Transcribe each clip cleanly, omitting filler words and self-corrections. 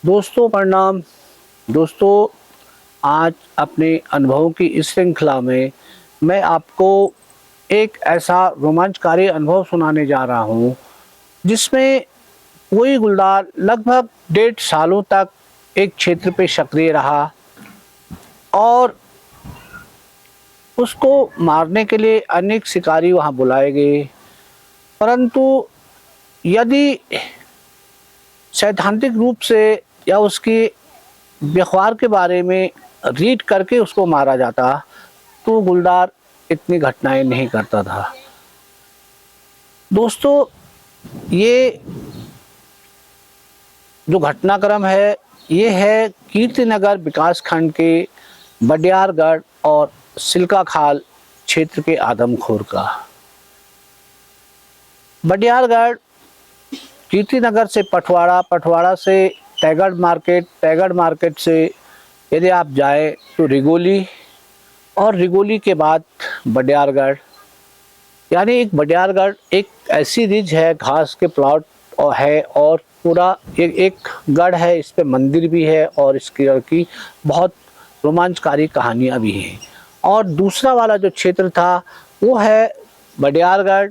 दोस्तों प्रणाम। दोस्तों, आज अपने अनुभवों की इस श्रृंखला में मैं आपको एक ऐसा रोमांचकारी अनुभव सुनाने जा रहा हूँ जिसमें कोई गुलदार लगभग 1.5 सालों तक एक क्षेत्र पे सक्रिय रहा और उसको मारने के लिए अनेक शिकारी वहाँ बुलाए गए। परंतु यदि सैद्धांतिक रूप से या उसकी व्यवहार के बारे में रीड करके उसको मारा जाता तो गुलदार इतनी घटनाएं नहीं करता था। दोस्तों, ये जो घटनाक्रम है ये है कीर्तिनगर विकास खंड के बडियारगढ़ और सिल्का खाल क्षेत्र के आदमखोर का। बडियारगढ़ कीर्तिनगर से पटवाड़ा, पटवाड़ा से टैगड़ मार्केट, टैगड़ मार्केट से यदि आप जाए तो रिगोली और रिगोली के बाद बडियारगढ़। यानी एक बडियारगढ़ एक ऐसी रिज है, घास के प्लॉट है और पूरा एक गढ़ है, इस पे मंदिर भी है और इसकी की बहुत रोमांचकारी कहानियाँ भी हैं। और दूसरा वाला जो क्षेत्र था वो है बडियारगढ़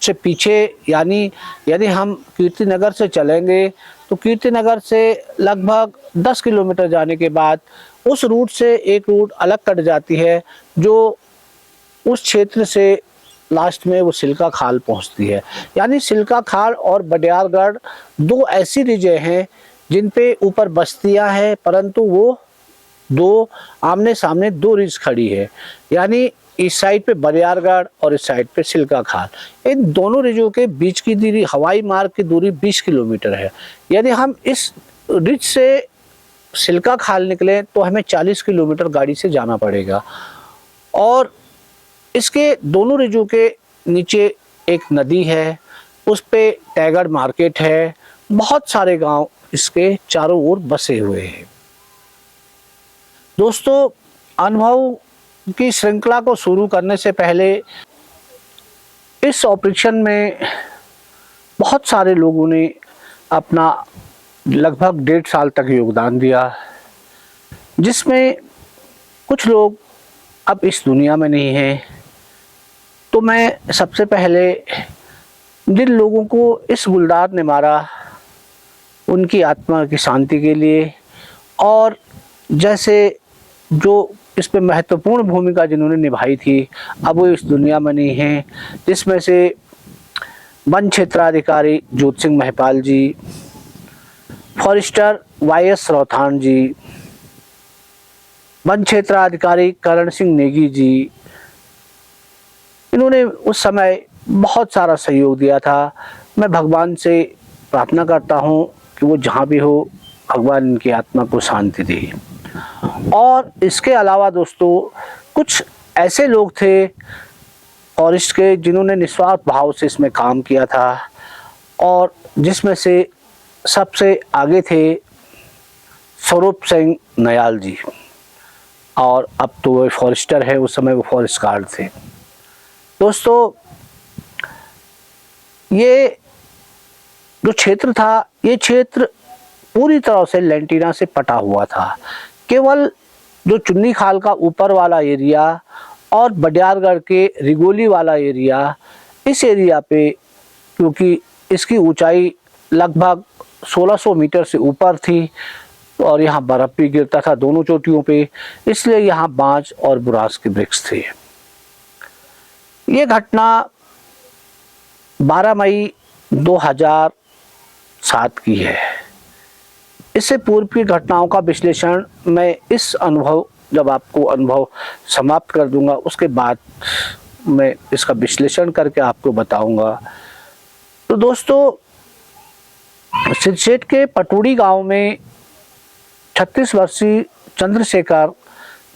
से पीछे, यानी यदि हम कीर्तिनगर से चलेंगे तो कीर्तिनगर से लगभग 10 किलोमीटर जाने के बाद उस रूट से एक रूट अलग कट जाती है जो उस क्षेत्र से लास्ट में वो सिल्का खाल पहुंचती है। यानी सिल्का खाल और बडियारगढ़ दो ऐसी रिजें हैं जिन पे ऊपर बस्तियां हैं, परंतु वो दो आमने सामने दो रिज खड़ी है। यानी इस साइड पे बडियारगढ़ और इस साइड पे सिल्का खाल। इन दोनों रिजों के बीच की दूरी, हवाई मार्ग की दूरी 20 किलोमीटर है। यदि हम इस रिज से सिल्का खाल निकले तो हमें 40 किलोमीटर गाड़ी से जाना पड़ेगा। और इसके दोनों रिजों के नीचे एक नदी है, उस पे टैगड़ मार्केट है, बहुत सारे गांव इसके चारों ओर बसे हुए हैं। दोस्तों, अनुभव की श्रृंखला को शुरू करने से पहले इस ऑपरेशन में बहुत सारे लोगों ने अपना लगभग 1.5 साल तक योगदान दिया, जिसमें कुछ लोग अब इस दुनिया में नहीं हैं। तो मैं सबसे पहले जिन लोगों को इस गुलदार ने मारा उनकी आत्मा की शांति के लिए, और जैसे जो इस पे महत्वपूर्ण भूमिका जिन्होंने निभाई थी अब वो इस दुनिया में नहीं हैं, जिसमें से वन क्षेत्राधिकारी जोत सिंह महपाल जी, फॉरेस्टर YS रौथान जी, वन क्षेत्राधिकारी करण सिंह नेगी जी, इन्होंने उस समय बहुत सारा सहयोग दिया था। मैं भगवान से प्रार्थना करता हूँ कि वो जहाँ भी हो भगवान इनकी आत्मा को शांति दे। और इसके अलावा दोस्तों कुछ ऐसे लोग थे फॉरेस्ट के जिन्होंने निस्वार्थ भाव से इसमें काम किया था, और जिसमें से सबसे आगे थे स्वरूप सिंह नयाल जी, और अब तो वो फॉरेस्टर है, उस समय वो फॉरेस्ट गार्ड थे। दोस्तों, ये जो क्षेत्र था ये क्षेत्र पूरी तरह से लेंटिना से पटा हुआ था। केवल जो चुन्नी खाल का ऊपर वाला एरिया और बडियारगढ़ के रिगोली वाला एरिया, इस एरिया पे क्योंकि इसकी ऊंचाई लगभग 1600 मीटर से ऊपर थी और यहाँ बर्फ़ भी गिरता था दोनों चोटियों पे, इसलिए यहाँ बांज और बुरास के वृक्ष थे। ये घटना 12 मई 2007 की है। इससे पूर्व की घटनाओं का विश्लेषण मैं इस अनुभव, जब आपको अनुभव समाप्त कर दूंगा उसके बाद मैं इसका विश्लेषण करके आपको बताऊंगा। तो दोस्तों, सिरसेट के पटूड़ी गांव में 36 वर्षीय चंद्रशेखर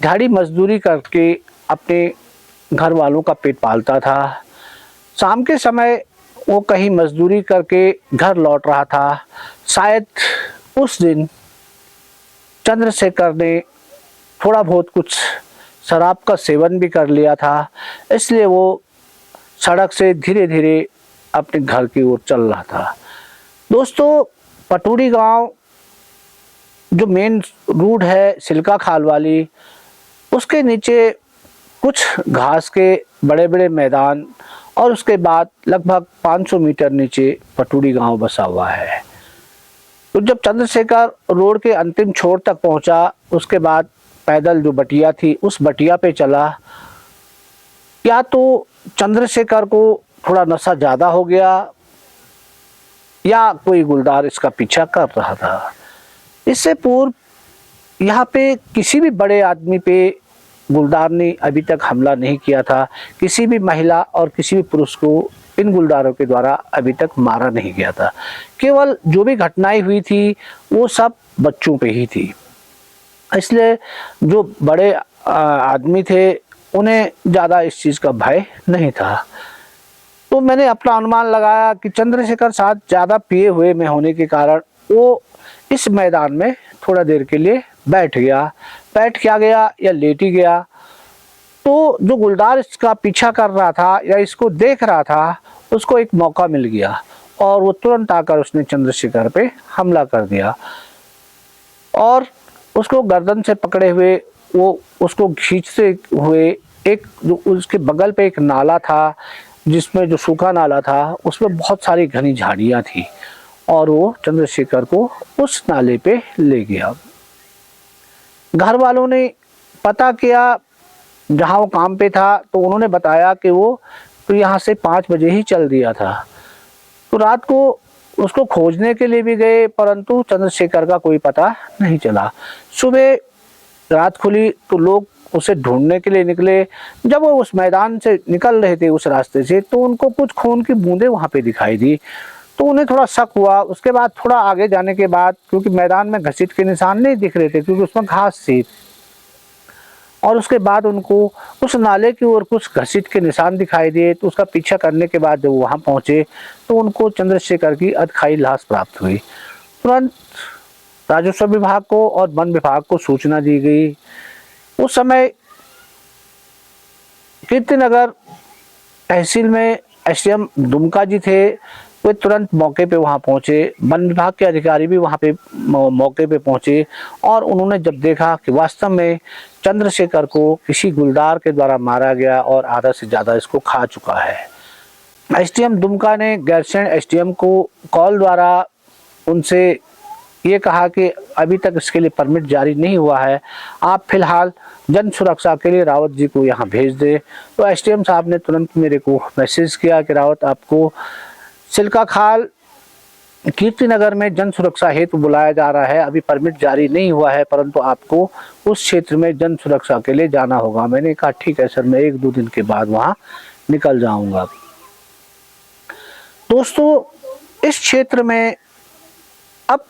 दिहाड़ी मजदूरी करके अपने घर वालों का पेट पालता था। शाम के समय वो कहीं मजदूरी करके घर लौट रहा था। शायद उस दिन चंद्रशेखर ने थोड़ा बहुत कुछ शराब का सेवन भी कर लिया था, इसलिए वो सड़क से धीरे धीरे अपने घर की ओर चल रहा था। दोस्तों, पटूड़ी गांव जो मेन रोड है सिल्का खाल वाली, उसके नीचे कुछ घास के बड़े बड़े मैदान और उसके बाद लगभग 500 मीटर नीचे पटूड़ी गांव बसा हुआ है। तो जब चंद्रशेखर रोड के अंतिम छोर तक पहुंचा, उसके बाद पैदल जो बटिया थी उस बटिया पे चला। या तो चंद्रशेखर को थोड़ा नशा ज़्यादा हो गया या कोई गुलदार इसका पीछा कर रहा था। इससे पूर्व यहाँ पे किसी भी बड़े आदमी पे गुलदार ने अभी तक हमला नहीं किया था। किसी भी महिला और किसी भी पुरुष को इन गुलदारों के द्वारा अभी तक मारा नहीं गया था। केवल जो भी घटनाएं हुई थी वो सब बच्चों पे ही थी। इसलिए जो बड़े आदमी थे उन्हें ज़्यादा इस चीज़ का भय नहीं था। तो मैंने अपना अनुमान लगाया कि चंद्रशेखर साहब ज़्यादा पिए हुए में होने के कारण वो इस मैदान में थोड़ा देर के लिए बैठ क्या गया या लेट ही गया। तो जो गुलदार इसका पीछा कर रहा था या इसको देख रहा था, उसको एक मौका मिल गया और वो तुरंत आकर उसने चंद्रशेखर पे हमला कर दिया और उसको गर्दन से पकड़े हुए वो उसको खींचते हुए एक जो उसके बगल पे एक नाला था, जिसमें जो सूखा नाला था उसमें बहुत सारी घनी झाड़ियाँ थी, और वो चंद्रशेखर को उस नाले पे ले गया। घर वालों ने पता किया, जहाँ वो काम पे था तो उन्होंने बताया कि वो तो यहाँ से 5 बजे ही चल दिया था। तो रात को उसको खोजने के लिए भी गए, परंतु चंद्रशेखर का कोई पता नहीं चला। सुबह रात खुली तो लोग उसे ढूंढने के लिए निकले। जब वो उस मैदान से निकल रहे थे उस रास्ते से, तो उनको कुछ खून की बूंदें वहाँ पे दिखाई दी। तो उन्हें थोड़ा शक हुआ। उसके बाद थोड़ा आगे जाने के बाद, क्योंकि मैदान में घसीट के निशान नहीं दिख रहे थे क्योंकि उसमें घास थी, और उसके बाद उनको उस नाले की ओर कुछ घसीट के निशान दिखाई दिए। तो उसका पीछा करने के बाद जब वहाँ पहुँचे तो उनको चंद्रशेखर की अधखाई लाश प्राप्त हुई। तुरंत राजस्व विभाग को और वन विभाग को सूचना दी गई। उस समय कीर्तिनगर तहसील में एसडीएम दुमका जी थे, वे तुरंत मौके पे वहाँ पहुँचे। वन विभाग के अधिकारी भी वहाँ पे मौके पे पहुँचे और उन्होंने जब देखा कि वास्तव में चंद्रशेखर को किसी गुलदार के द्वारा मारा गया और आधा से ज़्यादा इसको खा चुका है। एसडीएम दुमका ने गैरसैंण एसडीएम को कॉल द्वारा उनसे ये कहा कि अभी तक इसके लिए परमिट जारी नहीं हुआ है, आप फिलहाल जन सुरक्षा के लिए रावत जी को यहाँ भेज दे। तो एसडीएम साहब ने तुरंत मेरे को मैसेज किया कि रावत, आपको सिल्का खाल कीर्तिनगर में जन सुरक्षा हेतु बुलाया जा रहा है। अभी परमिट जारी नहीं हुआ है, परंतु आपको उस क्षेत्र में जन सुरक्षा के लिए जाना होगा। मैंने कहा ठीक है सर, मैं 1-2 दिन के बाद वहाँ निकल जाऊँगा। दोस्तों, इस क्षेत्र में अब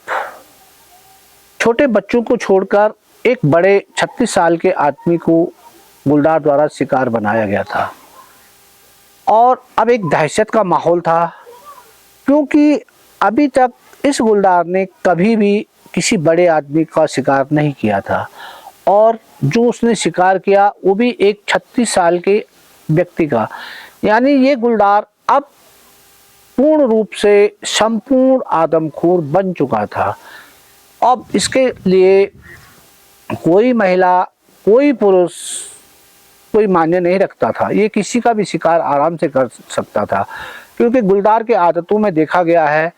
छोटे बच्चों को छोड़कर एक बड़े 36 साल के आदमी को गुलदार द्वारा शिकार बनाया गया था और अब एक दहशत का माहौल था, क्योंकि अभी तक इस गुलदार ने कभी भी किसी बड़े आदमी का शिकार नहीं किया था और जो उसने शिकार किया वो भी एक 36 साल के व्यक्ति का। यानी ये गुलदार अब पूर्ण रूप से संपूर्ण आदमखोर बन चुका था। अब इसके लिए कोई महिला, कोई पुरुष कोई मान्य नहीं रखता था। ये किसी का भी शिकार आराम से कर सकता था, क्योंकि गुलदार के आदतों में देखा गया है,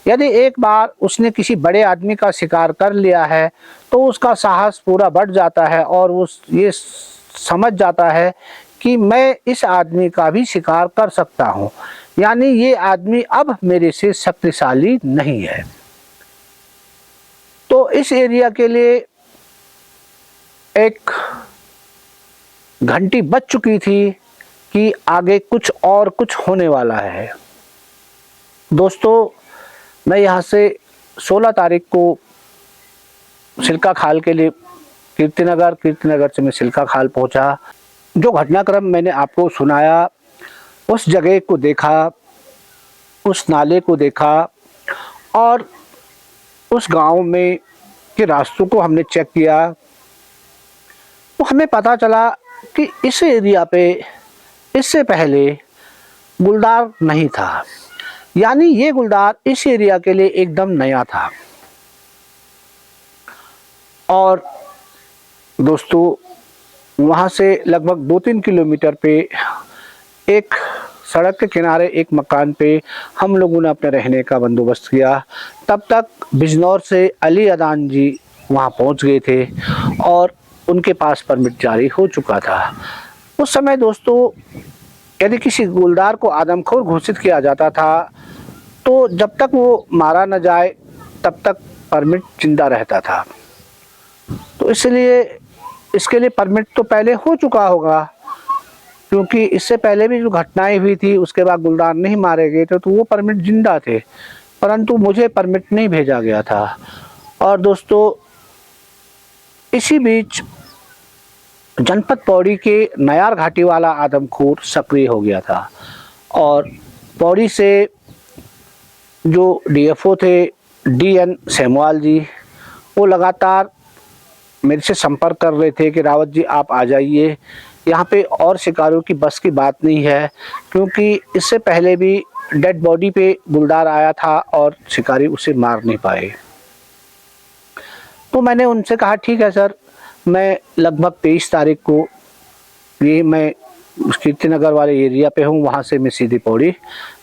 यदि एक बार उसने किसी बड़े आदमी का शिकार कर लिया है तो उसका साहस पूरा बढ़ जाता है और वो ये समझ जाता है कि मैं इस आदमी का भी शिकार कर सकता हूँ, यानी ये आदमी अब मेरे से शक्तिशाली नहीं है। तो इस एरिया के लिए एक घंटी बज चुकी थी कि आगे कुछ होने वाला है। दोस्तों, मैं यहाँ से 16 तारीख को सिल्का खाल के लिए कीर्तिनगर से मैं सिल्का खाल पहुँचा। जो घटनाक्रम मैंने आपको सुनाया, उस जगह को देखा, उस नाले को देखा और उस गांव में के रास्तों को हमने चेक किया, तो हमें पता चला कि इस एरिया पे इससे पहले गुलदार नहीं था। यानी ये गुलदार इस एरिया के लिए एकदम नया था। और दोस्तों वहाँ से लगभग 2-3 किलोमीटर पे एक सड़क के किनारे एक मकान पे हम लोगों ने अपने रहने का बंदोबस्त किया। तब तक बिजनौर से अली अदान जी वहाँ पहुँच गए थे और उनके पास परमिट जारी हो चुका था। उस समय दोस्तों यदि किसी गुलदार को आदमखोर घोषित किया जाता था तो जब तक वो मारा न जाए तब तक परमिट जिंदा रहता था। तो इसलिए इसके लिए परमिट तो पहले हो चुका होगा, क्योंकि इससे पहले भी जो घटनाएं हुई थी उसके बाद गुलदार नहीं मारे गए थे तो वो परमिट जिंदा थे, परंतु मुझे परमिट नहीं भेजा गया था। और दोस्तों इसी बीच जनपद पौड़ी के नयार घाटी वाला आदमखोर सक्रिय हो गया था और पौड़ी से जो डीएफओ थे DN सेमवाल जी, वो लगातार मेरे से संपर्क कर रहे थे कि रावत जी आप आ जाइए, यहाँ पे और शिकारियों की बस की बात नहीं है, क्योंकि इससे पहले भी डेड बॉडी पे गुलदार आया था और शिकारी उसे मार नहीं पाए। तो मैंने उनसे कहा ठीक है सर, मैं लगभग 23 तारीख को ये मैं कीर्तिनगर वाले एरिया पे हूँ, वहाँ से मैं सीधी पौड़ी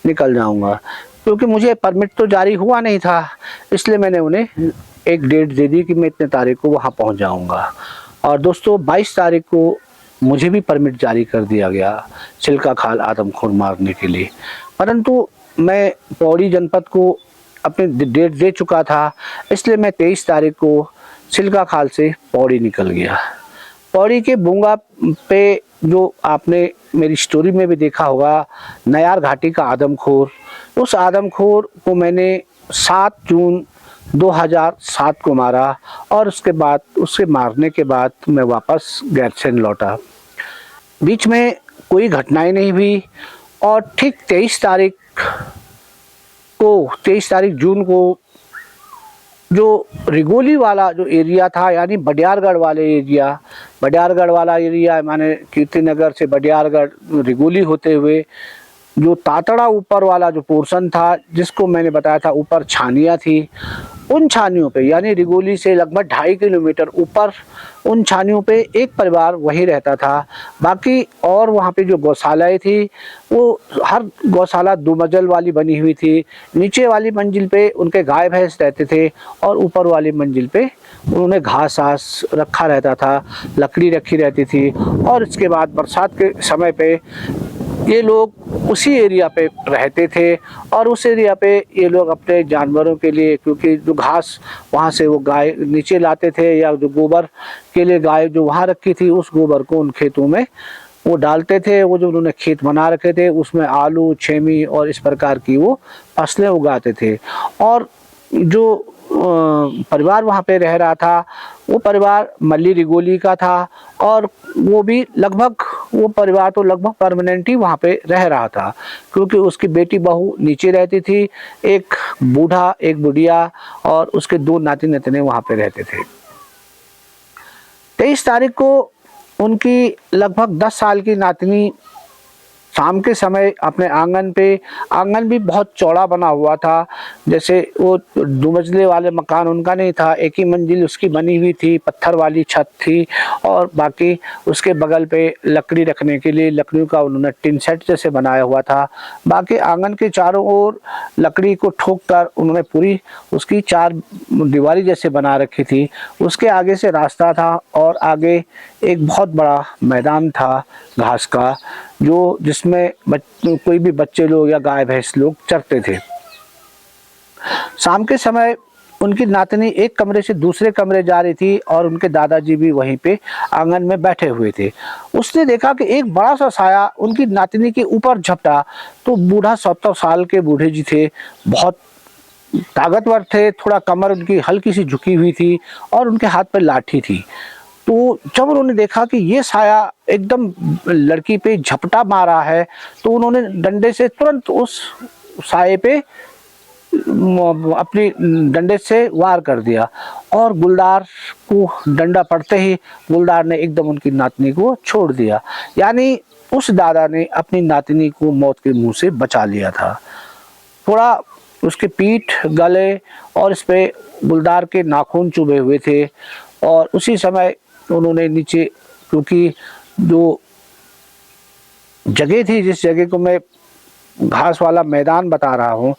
निकल जाऊँगा। क्योंकि मुझे परमिट तो जारी हुआ नहीं था, इसलिए मैंने उन्हें एक डेट दे दी कि मैं इतने तारीख को वहाँ पहुँच जाऊँगा। और दोस्तों 22 तारीख को मुझे भी परमिट जारी कर दिया गया चिल्का खाल आदमखोर मारने के लिए, परंतु मैं पौड़ी जनपद को अपनी डेट दे चुका था, इसलिए मैं 23 तारीख को चिल्का खाल से पौड़ी निकल गया। पौड़ी के बुंगा पे जो आपने मेरी स्टोरी में भी देखा होगा, नयार घाटी का आदमखोर, उस आदमखोर को मैंने 7 जून 2007 को मारा और उसके बाद उसके मारने के बाद मैं वापस गैरसैंण लौटा। बीच में कोई घटनाएं नहीं हुई और ठीक 23 तारीख जून को जो रिगोली वाला जो एरिया था, यानी बडियारगढ़ वाला एरिया माने कीर्तिनगर से बडियारगढ़ रिगोली होते हुए जो तातड़ा ऊपर वाला जो पोर्शन था, जिसको मैंने बताया था ऊपर छानियाँ थी, उन छानियों पे यानी रिगोली से लगभग 2.5 किलोमीटर ऊपर उन छानियों पे एक परिवार वहीं रहता था। बाकी और वहाँ पे जो गौशालाएँ थी वो हर गौशाला 2 मंजिल वाली बनी हुई थी। नीचे वाली मंजिल पे उनके गाय भैंस रहते थे और ऊपर वाली मंजिल पे उन्होंने घास आस रखा रहता था, लकड़ी रखी रहती थी। और इसके बाद बरसात के समय पे ये लोग उसी एरिया पे रहते थे और उस एरिया पे ये लोग अपने जानवरों के लिए, क्योंकि जो घास वहाँ से वो गाय नीचे लाते थे या जो गोबर के लिए गाय जो वहाँ रखी थी, उस गोबर को उन खेतों में वो डालते थे। वो जो उन्होंने खेत बना रखे थे उसमें आलू, छेमी और इस प्रकार की वो फसलें उगाते थे। और जो परिवार वहाँ पे रह रहा था वो परिवार मल्ली रिगोली का था और वो परिवार तो लगभग परमानेंट ही वहाँ पे रह रहा था, क्योंकि उसकी बेटी बहू नीचे रहती थी, एक बूढ़ा एक बुढ़िया और उसके 2 नाती नतने वहाँ पे रहते थे। 23 तारीख को उनकी लगभग 10 साल की नातनी शाम के समय अपने आंगन भी बहुत चौड़ा बना हुआ था, जैसे वो 2 मंजिले वाले मकान उनका नहीं था, एक ही मंजिल उसकी बनी हुई थी, पत्थर वाली छत थी और बाकी उसके बगल पे लकड़ी रखने के लिए लकड़ियों का उन्होंने टिन सेट जैसे बनाया हुआ था। बाकी आंगन के चारों ओर लकड़ी को ठोक कर उन्होंने पूरी उसकी 4 दीवारी जैसे बना रखी थी। उसके आगे से रास्ता था और आगे एक बहुत बड़ा मैदान था घास का, जिसमें कोई भी बच्चे लोग या गाय भैंस लोग चरते थे। शाम के समय उनकी नातनी एक कमरे से दूसरे कमरे जा रही थी और उनके दादाजी भी वहीं पे आंगन में बैठे हुए थे। उसने देखा कि एक बड़ा सा साया उनकी नातनी के ऊपर झपटा। तो बूढ़ा 70 साल के बूढ़े जी थे, बहुत ताकतवर थे, थोड़ा कमर उनकी हल्की सी झुकी हुई थी और उनके हाथ पर लाठी थी। तो जब उन्होंने देखा कि ये साया एकदम लड़की पे झपटा मारा है, तो उन्होंने डंडे से तुरंत उस साये पे अपनी डंडे से वार कर दिया और गुलदार को डंडा पड़ते ही गुलदार ने एकदम उनकी नातनी को छोड़ दिया। यानी उस दादा ने अपनी नातनी को मौत के मुंह से बचा लिया था। थोड़ा उसके पीठ, गले और इस पे गुलदार के नाखून चुभे हुए थे और उसी समय उन्होंने नीचे, क्योंकि जो जगह थी, जिस जगह को मैं घास वाला मैदान बता रहा हूँ,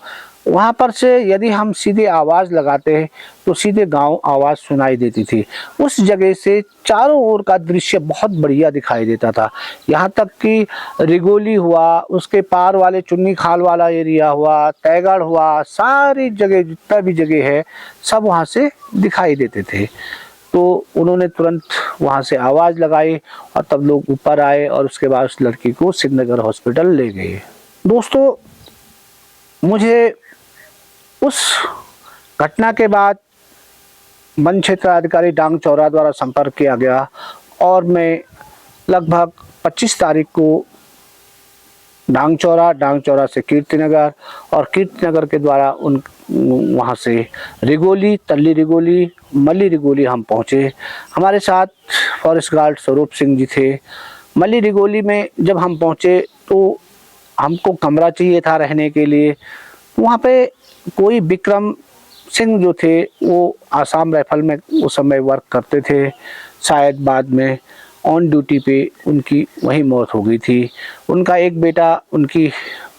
वहाँ पर से यदि हम सीधे आवाज़ लगाते तो सीधे गांव आवाज़ सुनाई देती थी। उस जगह से चारों ओर का दृश्य बहुत बढ़िया दिखाई देता था। यहाँ तक कि रिगोली हुआ, उसके पार वाले चुन्नी खाल वाला एरिया हुआ, तैगढ़ हुआ, सारी जगह जितना भी जगह है सब वहाँ से दिखाई देते थे। तो उन्होंने तुरंत वहाँ से आवाज़ लगाई और तब लोग ऊपर आए और उसके बाद उस लड़की को श्रीनगर हॉस्पिटल ले गए। दोस्तों, मुझे उस घटना के बाद वन क्षेत्राधिकारी डांग चौरा द्वारा संपर्क किया गया और मैं लगभग 25 तारीख को डांग चौरा से कीर्तिनगर और कीर्तिनगर के द्वारा वहाँ से रिगोली, तल्ली रिगोली, मल्ली रिगोली हम पहुँचे। हमारे साथ फॉरेस्ट गार्ड स्वरूप सिंह जी थे। मल्ली रिगोली में जब हम पहुँचे तो हमको कमरा चाहिए था रहने के लिए। वहाँ पे कोई विक्रम सिंह जो थे वो आसाम राइफल में उस समय वर्क करते थे, शायद बाद में ऑन ड्यूटी पे उनकी वहीं मौत हो गई थी। उनका एक बेटा, उनकी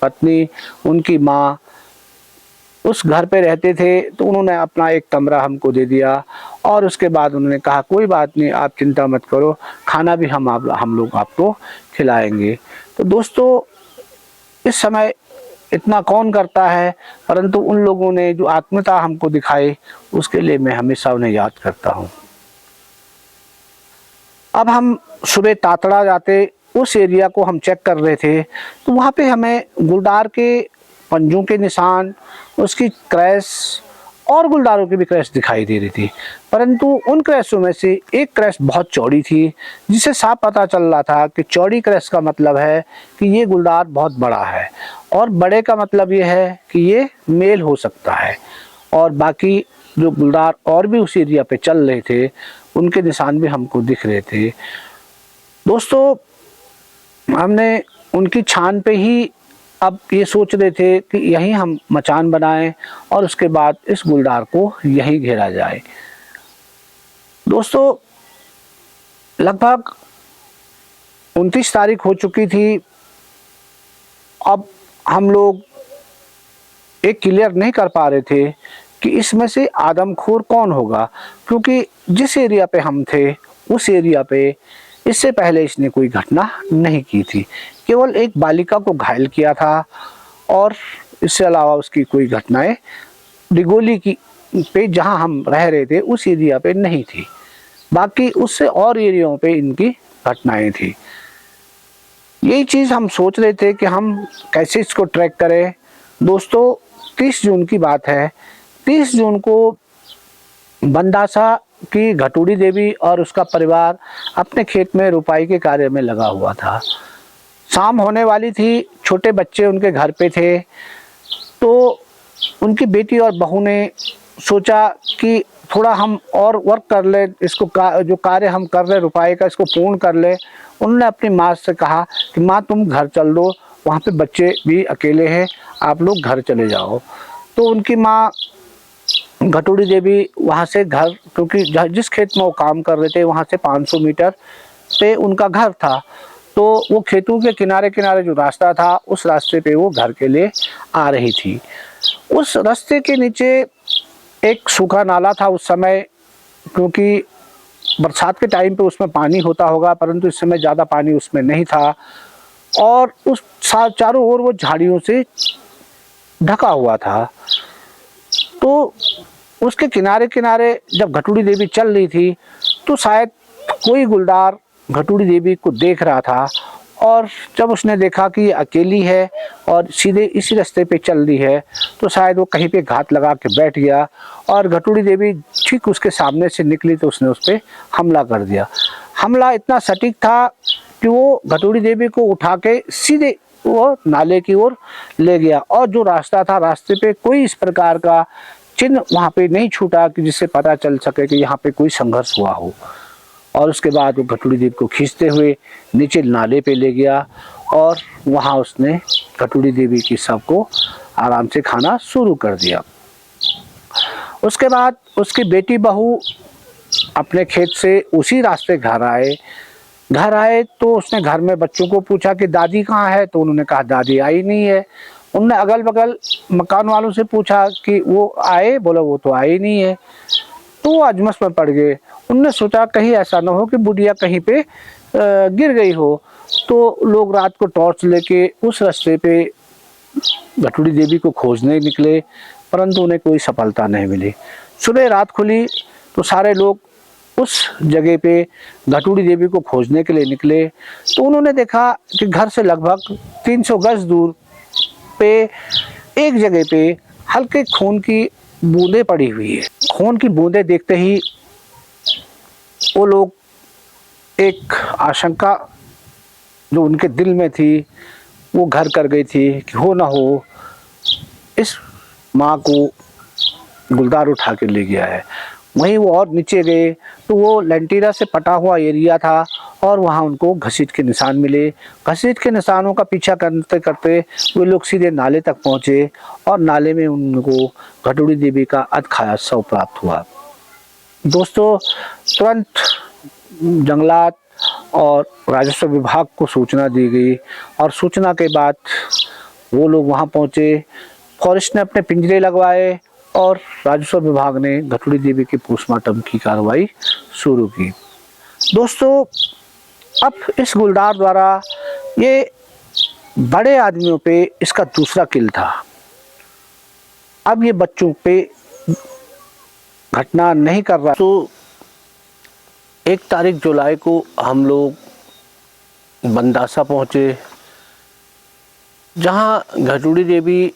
पत्नी, उनकी माँ उस घर पे रहते थे। तो उन्होंने अपना एक कमरा हमको दे दिया और उसके बाद उन्होंने कहा कोई बात नहीं, आप चिंता मत करो, खाना भी हम लोग आपको खिलाएंगे। तो दोस्तों, इस समय इतना कौन करता है, परंतु उन लोगों ने जो आत्मीयता हमको दिखाई उसके लिए मैं हमेशा उन्हें याद करता हूँ। अब हम सुबह तातड़ा जाते, उस एरिया को हम चेक कर रहे थे तो वहाँ पे हमें गुलदार के पंजों के निशान, उसकी क्रैश और गुलदारों की भी क्रैश दिखाई दे रही थी। परंतु उन क्रैशों में से एक क्रैश बहुत चौड़ी थी, जिससे साफ पता चल रहा था कि चौड़ी क्रैश का मतलब है कि ये गुलदार बहुत बड़ा है और बड़े का मतलब ये है कि ये मेल हो सकता है। और बाकी जो गुलदार और भी उस एरिया पे चल रहे थे उनके निशान भी हमको दिख रहे थे। दोस्तों, हमने उनकी छान पे ही अब ये सोच रहे थे कि यहीं हम मचान बनाएं और उसके बाद इस गुलदार को यहीं घेरा जाए। दोस्तों, लगभग 29 तारीख हो चुकी थी। अब हम लोग एक क्लियर नहीं कर पा रहे थे कि इसमें से आदमखोर कौन होगा, क्योंकि जिस एरिया पे हम थे उस एरिया पे इससे पहले इसने कोई घटना नहीं की थी। केवल एक बालिका को घायल किया था और इससे अलावा उसकी कोई घटनाएं रिगोली की पे जहां हम रह रहे थे उस एरिया पे नहीं थी। बाकी उससे और एरियाओं पे इनकी घटनाएं थी। यही चीज़ हम सोच रहे थे कि हम कैसे इसको ट्रैक करें। दोस्तों, 30 जून की बात है। 30 जून को बंदासा की घटूड़ी देवी और उसका परिवार अपने खेत में रुपाई के कार्य में लगा हुआ था। शाम होने वाली थी, छोटे बच्चे उनके घर पे थे। तो उनकी बेटी और बहू ने सोचा कि थोड़ा हम और वर्क कर ले, इसको जो कार्य हम कर रहे रुपाई का इसको पूर्ण कर ले। उन्होंने अपनी माँ से कहा कि माँ तुम घर चल दो, वहाँ पे बच्चे भी अकेले हैं, आप लोग घर चले जाओ। तो उनकी माँ घटूड़ी देवी वहाँ से घर, क्योंकि जिस खेत में वो काम कर रहे थे वहाँ से 500 मीटर पे उनका घर था, तो वो खेतों के किनारे किनारे जो रास्ता था उस रास्ते पे वो घर के लिए आ रही थी। उस रास्ते के नीचे एक सूखा नाला था उस समय, क्योंकि बरसात के टाइम पे उसमें पानी होता होगा, परंतु इस समय ज़्यादा पानी उसमें नहीं था और उस चारों ओर वो झाड़ियों से ढका हुआ था। तो उसके किनारे किनारे जब घटूड़ी देवी चल रही थी तो शायद कोई गुलदार घटूड़ी देवी को देख रहा था और जब उसने देखा कि ये अकेली है और सीधे इसी रास्ते पे चल रही है तो शायद वो कहीं पे घात लगा के बैठ गया और घटूड़ी देवी ठीक उसके सामने से निकली तो उसने उस पर हमला कर दिया। हमला इतना सटीक था कि वो घटूड़ी देवी को उठा के सीधे वो नाले की ओर ले गया और जो रास्ता था रास्ते पे कोई इस प्रकार का चिन्ह वहाँ पे नहीं छूटा कि जिससे पता चल सके कि यहाँ पे कोई संघर्ष हुआ हो। और उसके बाद वो घटूड़ी देवी को खींचते हुए नीचे नाले पे ले गया और वहाँ उसने घटूड़ी देवी की शव को आराम से खाना शुरू कर दिया। उसके बाद उसकी बेटी बहू अपने खेत से उसी रास्ते घर आए तो उसने घर में बच्चों को पूछा कि दादी कहाँ है, तो उन्होंने कहा दादी आई नहीं है। उनने अगल बगल मकान वालों से पूछा कि वो आए, बोला वो तो आई नहीं है। तो वो अजमस में पड़ गए। उनने सोचा कहीं ऐसा ना हो कि बुढ़िया कहीं पे गिर गई हो। तो लोग रात को टॉर्च लेके उस रास्ते पे घटुड़ी देवी को खोजने निकले, परंतु उन्हें कोई सफलता नहीं मिली। सुबह रात खुली तो सारे लोग उस जगह पे घटुड़ी देवी को खोजने के लिए निकले। तो उन्होंने देखा कि घर से लगभग 300 गज दूर पे एक जगह पे हल्के खून की बूंदें पड़ी हुई है। खून की बूंदें देखते ही वो लोग एक आशंका जो उनके दिल में थी वो घर कर गई थी कि हो ना हो इस माँ को गुलदार उठा के ले गया है। वहीं वो और नीचे गए तो वो लेंटीरा से पटा हुआ एरिया था और वहाँ उनको घसीट के निशान मिले। घसीट के निशानों का पीछा करते करते वो लोग सीधे नाले तक पहुँचे और नाले में उनको घटुड़ी देवी का अधखाया शव प्राप्त हुआ। दोस्तों, तुरंत जंगलात और राजस्व विभाग को सूचना दी गई और सूचना के बाद वो लोग वहाँ पहुँचे। फॉरेस्ट ने अपने पिंजरे लगवाए और राजस्व विभाग ने घटुड़ी देवी के पोस्टमार्टम की कार्रवाई शुरू की। दोस्तों, अब इस गुलदार द्वारा ये बड़े आदमियों पे इसका दूसरा किल था। अब ये बच्चों पे घटना नहीं कर रहा। तो 1 तारीख जुलाई को हम लोग बंदासा पहुँचे, जहाँ घटुड़ी देवी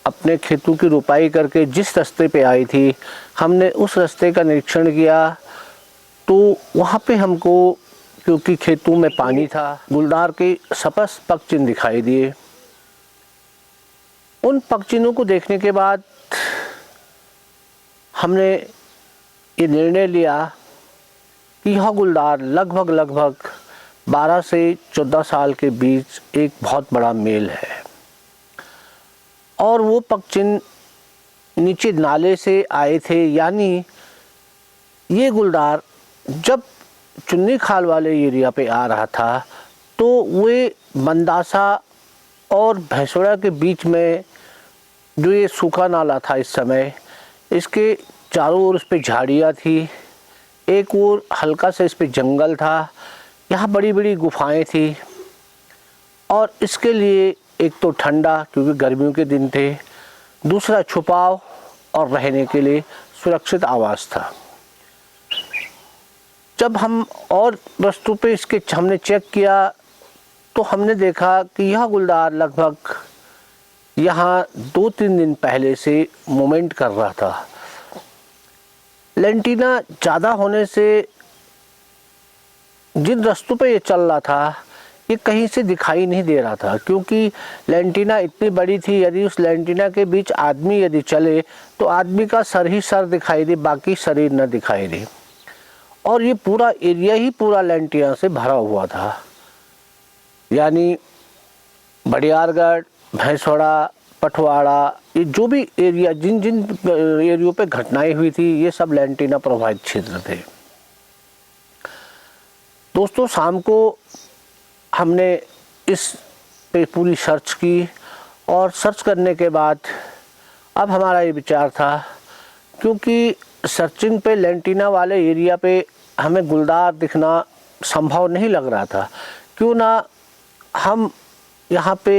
अपने खेतों की रुपाई करके जिस रास्ते पे आई थी, हमने उस रास्ते का निरीक्षण किया। तो वहाँ पे हमको, क्योंकि खेतों में पानी था, गुलदार के स्पष्ट पग चिन्ह दिखाई दिए। उन पग चिन्हों को देखने के बाद हमने ये निर्णय लिया कि यह गुलदार लगभग 12 से 14 साल के बीच एक बहुत बड़ा मेल है और वो पग चिन्ह नीचे नाले से आए थे। यानी ये गुलदार जब चुन्नी खाल वाले एरिया पे आ रहा था तो वे बंदासा और भैंसोड़ा के बीच में जो ये सूखा नाला था, इस समय इसके चारों ओर इस पे झाड़ियाँ थी, एक ओर हल्का सा इस पे जंगल था, यहाँ बड़ी बड़ी गुफाएं थी और इसके लिए एक तो ठंडा क्योंकि गर्मियों के दिन थे, दूसरा छुपाव और रहने के लिए सुरक्षित आवास था। जब हम और रस्तों पे इसके हमने चेक किया तो हमने देखा कि यह गुलदार लगभग यहाँ 2-3 दिन पहले से मूवमेंट कर रहा था। लेंटिना ज़्यादा होने से जिन रास्तों पे ये चल रहा था ये कहीं से दिखाई नहीं दे रहा था, क्योंकि लेंटिना इतनी बड़ी थी, यदि उस लेंटिना के बीच आदमी यदि चले तो आदमी का सर ही सर दिखाई दे, बाकी शरीर न दिखाई दे। और ये पूरा एरिया ही पूरा लेंटिना से भरा हुआ था। यानी बड़ियारगढ़, भैंसवाड़ा, पटवाड़ा, ये जो भी एरिया जिन जिन एरियो पे घटनाएं हुई थी ये सब लेंटिना प्रभावित क्षेत्र थे। दोस्तों, शाम को हमने इस पे पूरी सर्च की और सर्च करने के बाद अब हमारा ये विचार था, क्योंकि सर्चिंग पे लेंटिना वाले एरिया पे हमें गुलदार दिखना संभव नहीं लग रहा था, क्यों ना हम यहाँ पे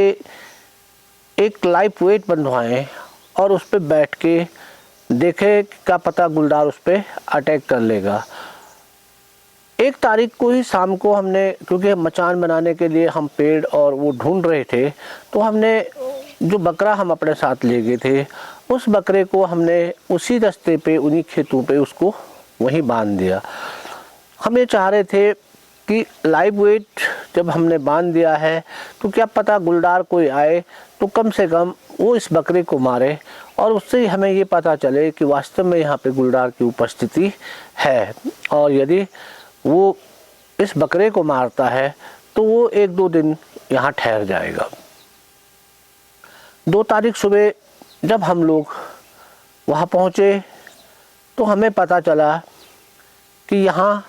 एक लाइव वेट बनवाएं और उस पर बैठ के देखें, क्या पता गुलदार उस पर अटैक कर लेगा। 1 तारीख को ही शाम को हमने, क्योंकि मचान बनाने के लिए हम पेड़ और वो ढूंढ रहे थे, तो हमने जो बकरा हम अपने साथ ले गए थे उस बकरे को हमने उसी रास्ते पे उन्हीं खेतों पे उसको वहीं बांध दिया। हम ये चाह रहे थे कि लाइव वेट जब हमने बांध दिया है तो क्या पता गुलदार कोई आए तो कम से कम वो इस बकरे को मारे और उससे ही हमें ये पता चले कि वास्तव में यहाँ पे गुलदार की उपस्थिति है। और यदि वो इस बकरे को मारता है तो वो 1-2 दिन यहाँ ठहर जाएगा। 2 तारीख सुबह जब हम लोग वहाँ पहुँचे तो हमें पता चला कि यहाँ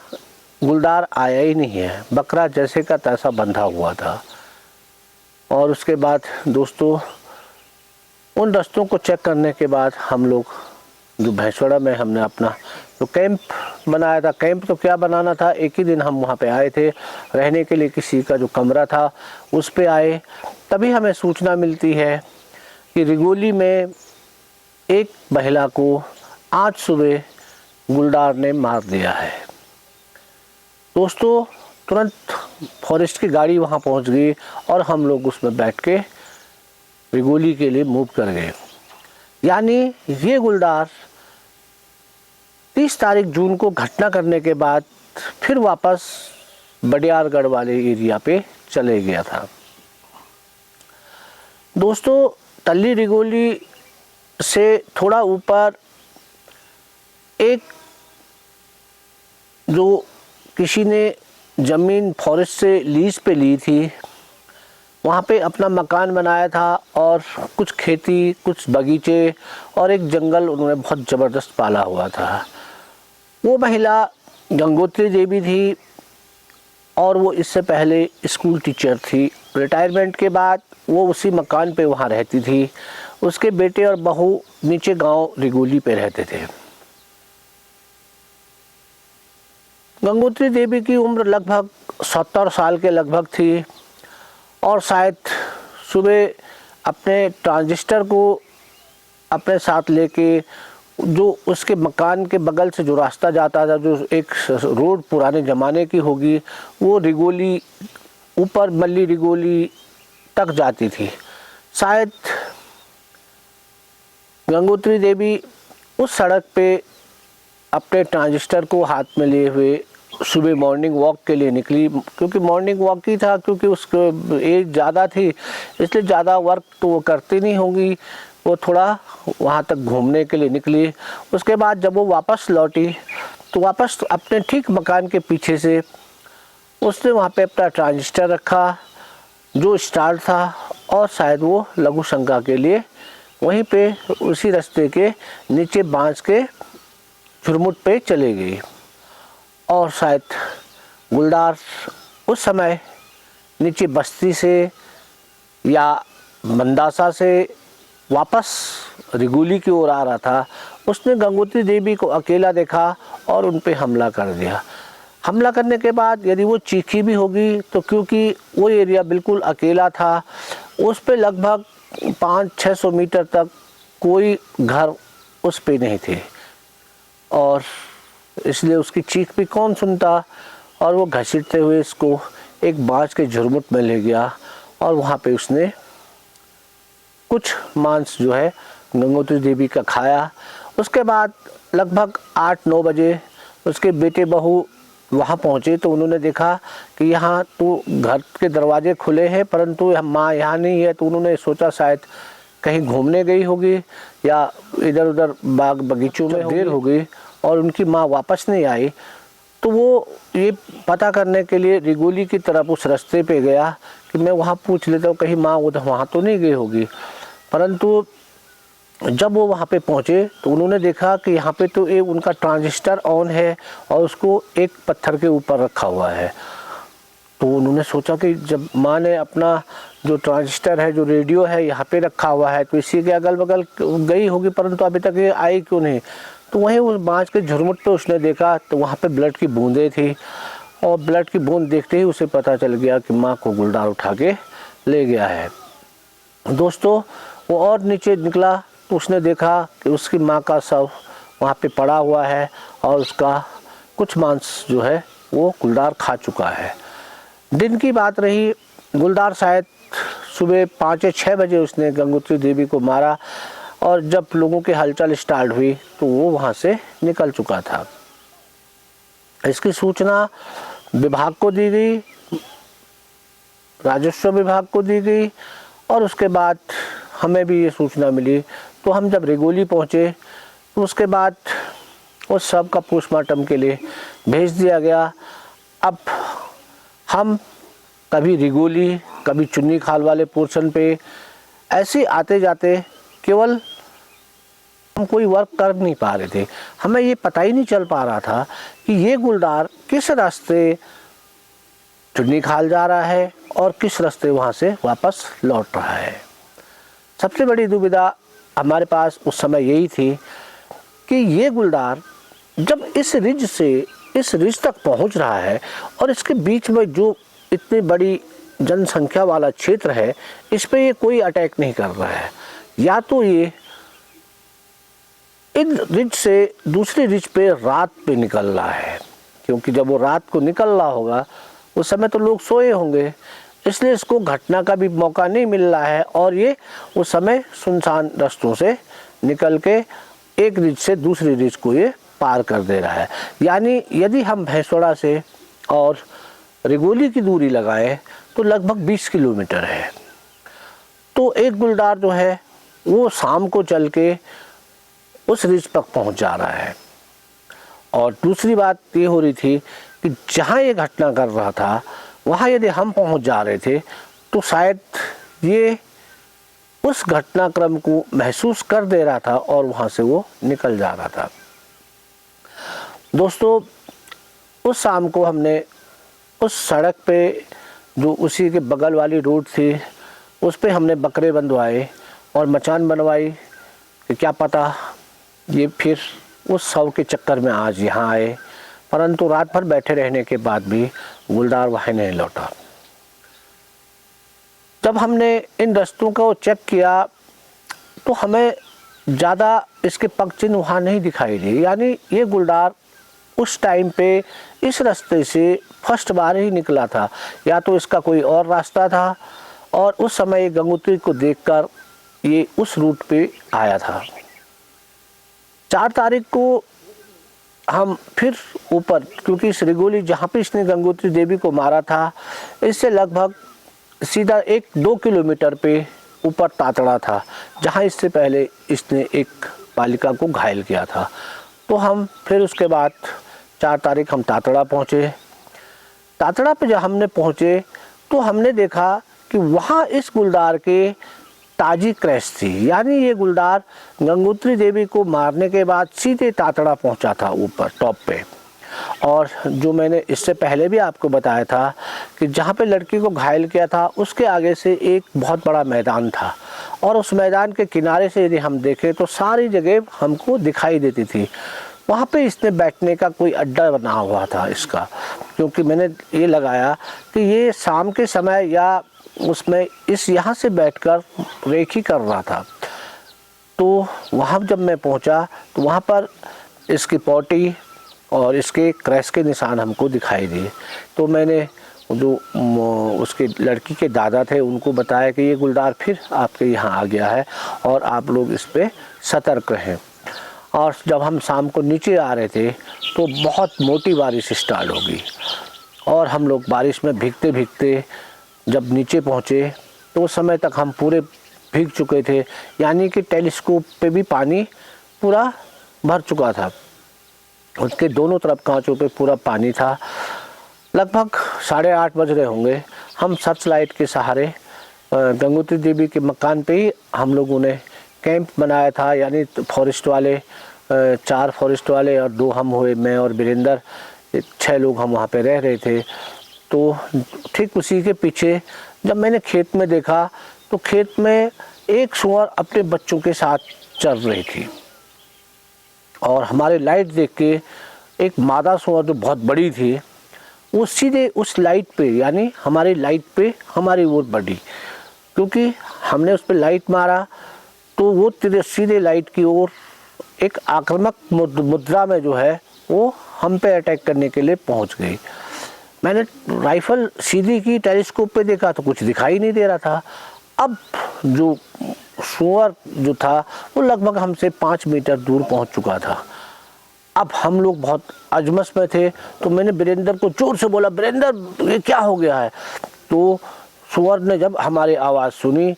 गुलदार आया ही नहीं है, बकरा जैसे का तैसा बंधा हुआ था। और उसके बाद दोस्तों उन रास्तों को चेक करने के बाद हम लोग जो भैंसवाड़ा में हमने अपना जो कैंप बनाया था, कैंप तो क्या बनाना था, एक ही दिन हम वहाँ पे आए थे रहने के लिए, किसी का जो कमरा था उस पे आए। तभी हमें सूचना मिलती है कि रिगोली में एक महिला को आज सुबह गुलदार ने मार दिया है। दोस्तों तुरंत फॉरेस्ट की गाड़ी वहाँ पहुँच गई और हम लोग उसमें बैठ के रिगोली के लिए मूव कर गए। यानी ये गुलदार 30 तारीख जून को घटना करने के बाद फिर वापस बडियारगढ़ वाले एरिया पे चले गया था। दोस्तों तल्ली रिगोली से थोड़ा ऊपर एक जो किसी ने ज़मीन फॉरेस्ट से लीज पे ली थी, वहाँ पे अपना मकान बनाया था और कुछ खेती, कुछ बगीचे और एक जंगल उन्होंने बहुत ज़बरदस्त पाला हुआ था। वो महिला गंगोत्री देवी थी और वो इससे पहले स्कूल टीचर थी। रिटायरमेंट के बाद वो उसी मकान पे वहाँ रहती थी। उसके बेटे और बहू नीचे गांव रिगोली पे रहते थे। गंगोत्री देवी की उम्र लगभग 70 साल के लगभग थी और शायद सुबह अपने ट्रांजिस्टर को अपने साथ लेके जो उसके मकान के बगल से जो रास्ता जाता था, जो एक रोड पुराने ज़माने की होगी, वो रिगोली ऊपर मल्ली रिगोली तक जाती थी। शायद गंगोत्री देवी उस सड़क पे अपने ट्रांजिस्टर को हाथ में लिए हुए सुबह मॉर्निंग वॉक के लिए निकली, क्योंकि मॉर्निंग वॉक ही था, क्योंकि उसको एज ज़्यादा थी इसलिए ज़्यादा वर्क तो वो करती नहीं होंगी, वो थोड़ा वहाँ तक घूमने के लिए निकली। उसके बाद जब वो वापस लौटी तो वापस अपने ठीक मकान के पीछे से उसने वहाँ पे अपना ट्रांजिस्टर रखा जो स्टार्ट था और शायद वो लघु शंका के लिए वहीं पे उसी रास्ते के नीचे बांस के झुरमुट पे चले गई। और शायद गुलदार उस समय नीचे बस्ती से या मंदासा से वापस रिगोली की ओर आ रहा था। उसने गंगोत्री देवी को अकेला देखा और उन पे हमला कर दिया। हमला करने के बाद यदि वो चीखी भी होगी तो क्योंकि वो एरिया बिल्कुल अकेला था, उस पे लगभग 500-600 मीटर तक कोई घर उस पे नहीं थे और इसलिए उसकी चीख भी कौन सुनता। और वो घसीटते हुए इसको एक बांस के झुरमुट में ले गया और वहाँ पे उसने कुछ मांस जो है गंगोत्री देवी का खाया। उसके बाद लगभग 8-9 बजे उसके बेटे बहू वहाँ पहुँचे तो उन्होंने देखा कि यहाँ तो घर के दरवाजे खुले हैं परंतु माँ यहाँ नहीं है। तो उन्होंने सोचा शायद कहीं घूमने गई होगी या इधर उधर बाग बगीचों में देर हो गई और उनकी माँ वापस नहीं आई। तो वो ये पता करने के लिए रिगोली की तरफ उस रास्ते पे गया कि मैं वहाँ पूछ लेता हूँ कहीं माँ उधर वहाँ तो नहीं गई होगी। परंतु जब वो वहाँ पे पहुँचे तो उन्होंने देखा कि यहाँ पे तो एक उनका ट्रांजिस्टर ऑन है और उसको एक पत्थर के ऊपर रखा हुआ है। तो उन्होंने सोचा कि जब माँ ने अपना जो ट्रांजिस्टर है, जो रेडियो है यहाँ पे रखा हुआ है तो इसी के अगल बगल गई होगी, परंतु अभी तक ये आई क्यों नहीं। तो वहीं उस बांस के झुरमुट पे उसने देखा तो वहाँ पे ब्लड की बूंदें थी और ब्लड की बूंद देखते ही उसे पता चल गया कि माँ को गुलदार उठा के ले गया है। दोस्तों वो और नीचे निकला तो उसने देखा कि उसकी माँ का शव वहाँ पे पड़ा हुआ है और उसका कुछ मांस जो है वो गुलदार खा चुका है। दिन की बात रही, गुलदार शायद सुबह 5 या 6 बजे उसने गंगोत्री देवी को मारा और जब लोगों की हलचल स्टार्ट हुई तो वो वहाँ से निकल चुका था। इसकी सूचना विभाग को दी गई, राजस्व विभाग को दी गई और उसके बाद हमें भी ये सूचना मिली। तो हम जब रिगोली पहुँचे तो उसके बाद उस शव का पोस्टमार्टम के लिए भेज दिया गया। अब हम कभी रिगोली कभी चुन्नी खाल वाले पोर्शन पे ऐसे आते जाते केवल हम कोई वर्क कर नहीं पा रहे थे। हमें ये पता ही नहीं चल पा रहा था कि ये गुलदार किस रास्ते चुन्नी खाल जा रहा है और किस रास्ते वहाँ से वापस लौट रहा है। सबसे बड़ी दुविधा हमारे पास उस समय यही थी कि ये गुलदार जब इस रिज से इस रिज तक पहुँच रहा है और इसके बीच में जो इतनी बड़ी जनसंख्या वाला क्षेत्र है, इस पे ये कोई अटैक नहीं कर रहा है, या तो ये इन रिज से दूसरी रिज पे रात पे निकल रहा है, क्योंकि जब वो रात को निकल रहा होगा उस समय तो लोग सोए होंगे, इसलिए इसको घटना का भी मौका नहीं मिल रहा है और ये उस समय सुनसान रास्तों से निकल के एक रिज से दूसरी रिज को ये पार कर दे रहा है। यानी यदि हम भैंसवाड़ा से और रिगोली की दूरी लगाएं तो लगभग 20 किलोमीटर है। तो एक गुलदार जो है वो शाम को चल के उस रिज तक पहुंच जा रहा है। और दूसरी बात ये हो रही थी कि जहाँ ये घटना कर रहा था वहाँ यदि हम पहुंच जा रहे थे तो शायद ये उस घटनाक्रम को महसूस कर दे रहा था और वहाँ से वो निकल जा रहा था। दोस्तों, उस शाम को हमने उस सड़क पे जो उसी के बगल वाली रोड थी उस पे हमने बकरे बंधवाए और मचान बनवाई कि क्या पता ये फिर उस शव के चक्कर में आज यहाँ आए। परंतु रात भर बैठे रहने के बाद भी गुलदार वहाँ नहीं लौटा। जब हमने इन रास्तों को चेक किया तो हमें ज़्यादा इसके पग चिन्ह वहाँ नहीं दिखाई दिए। यानी ये गुलदार उस टाइम पे इस रास्ते से फर्स्ट बार ही निकला था, या तो इसका कोई और रास्ता था और उस समय ये गंगोत्री को देखकर ये उस रूट पे आया था। 4 तारीख को हम फिर ऊपर, क्योंकि इस रिगोली जहाँ पे इसने गंगोत्री देवी को मारा था इससे लगभग सीधा 1-2 किलोमीटर पे ऊपर तातड़ा था, जहाँ इससे पहले इसने एक बालिका को घायल किया था। तो हम फिर उसके बाद 4 तारीख हम तातड़ा पहुँचे। तातड़ा पे जब हमने पहुँचे तो हमने देखा कि वहाँ इस गुलदार के ताजी क्रैश थी। यानी ये गुलदार गंगोत्री देवी को मारने के बाद सीधे तातड़ा पहुँचा था ऊपर टॉप पे। और जो मैंने इससे पहले भी आपको बताया था कि जहाँ पे लड़की को घायल किया था उसके आगे से एक बहुत बड़ा मैदान था और उस मैदान के किनारे से यदि हम देखें तो सारी जगह हमको दिखाई देती थी। वहाँ पे इसने बैठने का कोई अड्डा बना हुआ था इसका, क्योंकि मैंने ये लगाया कि ये शाम के समय या उसमें इस यहाँ से बैठकर रेखी कर रहा था। तो वहाँ जब मैं पहुँचा तो वहाँ पर इसकी पॉटी और इसके क्रैश के निशान हमको दिखाई दिए। तो मैंने जो उसके लड़की के दादा थे उनको बताया कि ये गुलदार फिर आपके यहाँ आ गया है और आप लोग इस पे सतर्क रहें। और जब हम शाम को नीचे आ रहे थे तो बहुत मोटी बारिश स्टार्ट हो गई और हम लोग बारिश में भीगते भीगते जब नीचे पहुँचे तो उस समय तक हम पूरे भीग चुके थे। यानी कि टेलीस्कोप पे भी पानी पूरा भर चुका था, उसके दोनों तरफ कांचों पे पूरा पानी था। लगभग 8:30 बज रहे होंगे। हम सर्च लाइट के सहारे गंगोत्री देवी के मकान पे ही हम लोगों ने कैंप बनाया था। यानी फॉरेस्ट वाले 4 फॉरेस्ट वाले और 2 हम हुए, मैं और वीरेंद्र, 6 लोग हम वहाँ पे रह रहे थे। तो ठीक उसी के पीछे जब मैंने खेत में देखा तो खेत में एक सूअर अपने बच्चों के साथ चल रही थी और हमारे लाइट देख के एक मादा सूअर जो बहुत बड़ी थी वो सीधे उस लाइट पे, यानी हमारी लाइट पे हमारी ओर बढ़ी। क्योंकि हमने उस पर लाइट मारा तो वो सीधे लाइट की ओर एक आक्रामक मुद्रा में जो है वो हम पे अटैक करने के लिए पहुंच गई। मैंने राइफल सीधी की, टेलीस्कोप पे देखा तो कुछ दिखाई नहीं दे रहा था। अब जो सूअर जो था वो लगभग हमसे 5 मीटर दूर पहुंच चुका था। अब हम लोग बहुत अजमस में थे तो मैंने वीरेंद्र को जोर से बोला, वीरेंद्र ये क्या हो गया है। तो सूअर ने जब हमारी आवाज़ सुनी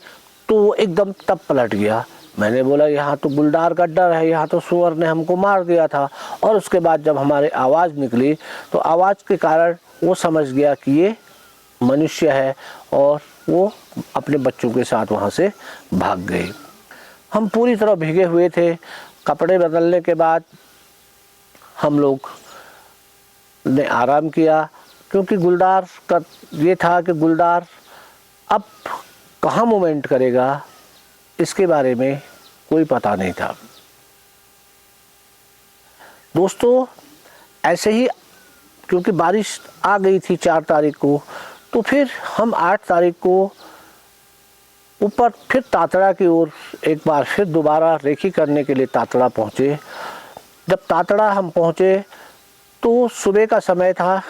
तो वो एकदम तब पलट गया। मैंने बोला यहाँ तो गुलदार का डर है, यहाँ तो सूअर ने हमको मार दिया था। और उसके बाद जब हमारी आवाज़ निकली तो आवाज़ के कारण वो समझ गया कि ये मनुष्य है और वो अपने बच्चों के साथ वहाँ से भाग गई। हम पूरी तरह भीगे हुए थे कपड़े बदलने के बाद हम लोग ने आराम किया, क्योंकि गुलदार का ये था कि गुलदार अब कहाँ मूवमेंट करेगा इसके बारे में कोई पता नहीं था। दोस्तों ऐसे ही क्योंकि बारिश आ गई थी 4 तारीख को, तो फिर हम 8 तारीख को ऊपर फिर तातड़ा की ओर एक बार फिर दोबारा रेकी करने के लिए तातड़ा पहुँचे। जब तातड़ा हम पहुँचे तो सुबह का समय था।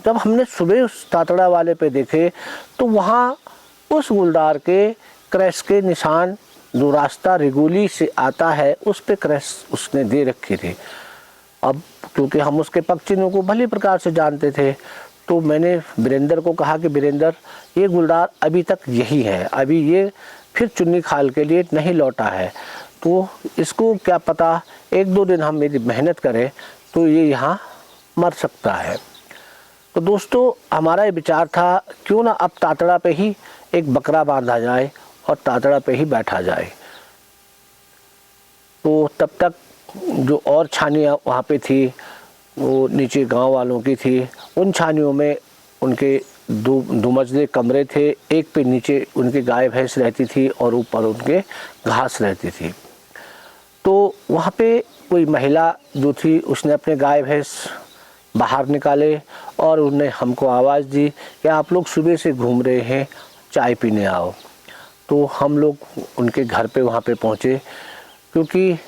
जब हमने सुबह उस तातड़ा वाले पे देखे तो वहाँ उस गुलदार के क्रैश के निशान, जो रास्ता रिगोली से आता है उस पे क्रैश उसने दे रखे थे। अब क्योंकि हम उसके पक्षियों को भली प्रकार से जानते थे, तो मैंने वीरेंद्र को कहा कि वीरेंद्र, ये गुलदार अभी तक यही है, अभी ये फिर चुन्नी खाल के लिए नहीं लौटा है, तो इसको क्या पता 1-2 दिन हम यदि मेहनत करें तो ये यहाँ मर सकता है। तो दोस्तों हमारा ये विचार था क्यों ना अब तातड़ा पे ही एक बकरा बांधा जाए और तातड़ा पे ही बैठा जाए। तो तब तक जो और छानियाँ वहाँ पे थी वो नीचे गांव वालों की थी। उन छानियों में उनके दो मंजिले कमरे थे, एक पे नीचे उनकी गाय भैंस रहती थी और ऊपर उनके घास रहती थी। तो वहाँ पे कोई महिला जो थी उसने अपने गाय भैंस बाहर निकाले और उन्हें हमको आवाज़ दी कि आप लोग सुबह से घूम रहे हैं, चाय पीने आओ। तो हम लोग उनके घर पे वहाँ पे पहुँचे, क्योंकि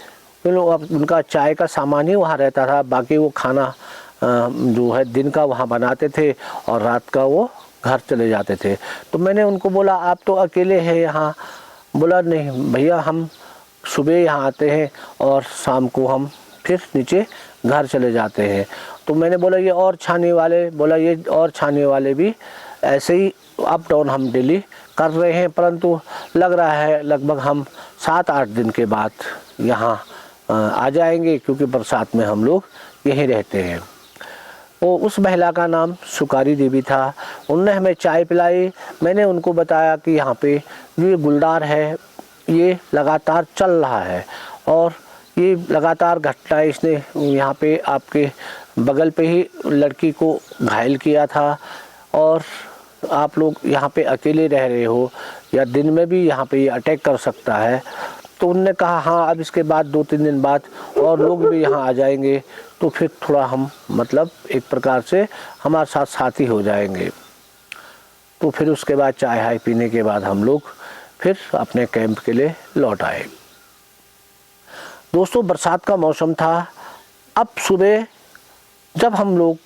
उनका चाय का सामान ही वहाँ रहता था, बाकी वो खाना जो है दिन का वहाँ बनाते थे और रात का वो घर चले जाते थे। तो मैंने उनको बोला आप तो अकेले हैं यहाँ? बोला नहीं भैया, हम सुबह यहाँ आते हैं और शाम को हम फिर नीचे घर चले जाते हैं। तो मैंने बोला ये और छाने वाले? बोला ये और छाने वाले भी ऐसे ही अप डाउन हम डेली कर रहे हैं, परंतु लग रहा है लगभग हम 7-8 दिन के बाद यहाँ आ जाएंगे, क्योंकि बरसात में हम लोग यहीं रहते हैं। वो उस महिला का नाम सुकारी देवी था। उन्होंने हमें चाय पिलाई। मैंने उनको बताया कि यहाँ पे जो ये गुलदार है ये लगातार चल रहा है और ये लगातार घटना इसने यहाँ पे आपके बगल पे ही लड़की को घायल किया था, और आप लोग यहाँ पे अकेले रह रहे हो या दिन में भी यहाँ पे ये अटैक कर सकता है। तो उनने कहा हाँ, अब इसके बाद 2-3 दिन बाद और लोग भी यहाँ आ जाएंगे, तो फिर थोड़ा हम मतलब एक प्रकार से हमारे साथ साथी हो जाएंगे। तो फिर उसके बाद चाय हाय पीने के बाद हम लोग फिर अपने कैंप के लिए लौट आए। दोस्तों बरसात का मौसम था। अब सुबह जब हम लोग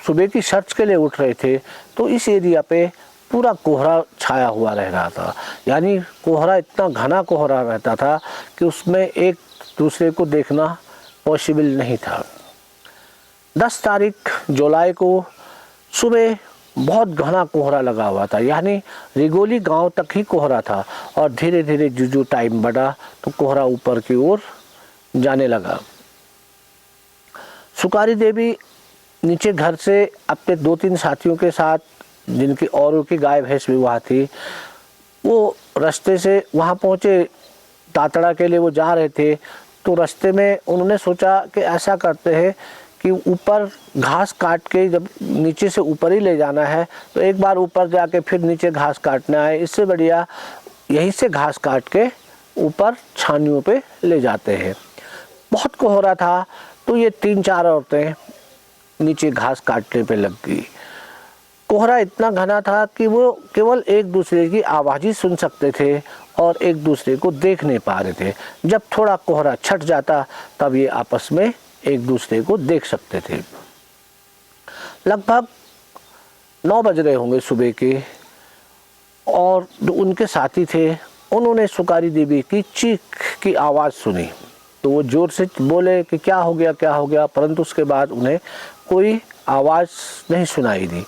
सुबह की सर्च के लिए उठ रहे थे तो इस एरिया पे पूरा कोहरा छाया हुआ रह रहा था। यानी कोहरा इतना घना कोहरा रहता था कि उसमें एक दूसरे को देखना पॉसिबल नहीं था। 10 तारीख जुलाई को सुबह बहुत घना कोहरा लगा हुआ था, यानी रिगोली गांव तक ही कोहरा था, और धीरे धीरे जो टाइम बढ़ा तो कोहरा ऊपर की ओर जाने लगा। सुकारी देवी नीचे घर से अपने 2-3 साथियों के साथ, जिनकी औरों की गाय भैंस भी वहाँ थी, वो रास्ते से वहाँ पहुँचे। तातड़ा के लिए वो जा रहे थे, तो रास्ते में उन्होंने सोचा कि ऐसा करते हैं कि ऊपर घास काट के, जब नीचे से ऊपर ही ले जाना है तो एक बार ऊपर जाके फिर नीचे घास काटना है, इससे बढ़िया यहीं से घास काट के ऊपर छानियों पे ले जाते हैं। बहुत कोहरा था, तो ये 3-4 औरतें नीचे घास काटने पे लग गई। कोहरा इतना घना था कि वो केवल एक दूसरे की आवाज़ ही सुन सकते थे और एक दूसरे को देख नहीं पा रहे थे। जब थोड़ा कोहरा छट जाता तब ये आपस में एक दूसरे को देख सकते थे। लगभग 9 बज रहे होंगे सुबह के, और जो उनके साथी थे उन्होंने सुकारी देवी की चीख की आवाज़ सुनी, तो वो ज़ोर से बोले कि क्या हो गया, क्या हो गया, परंतु उसके बाद उन्हें कोई आवाज़ नहीं सुनाई दी।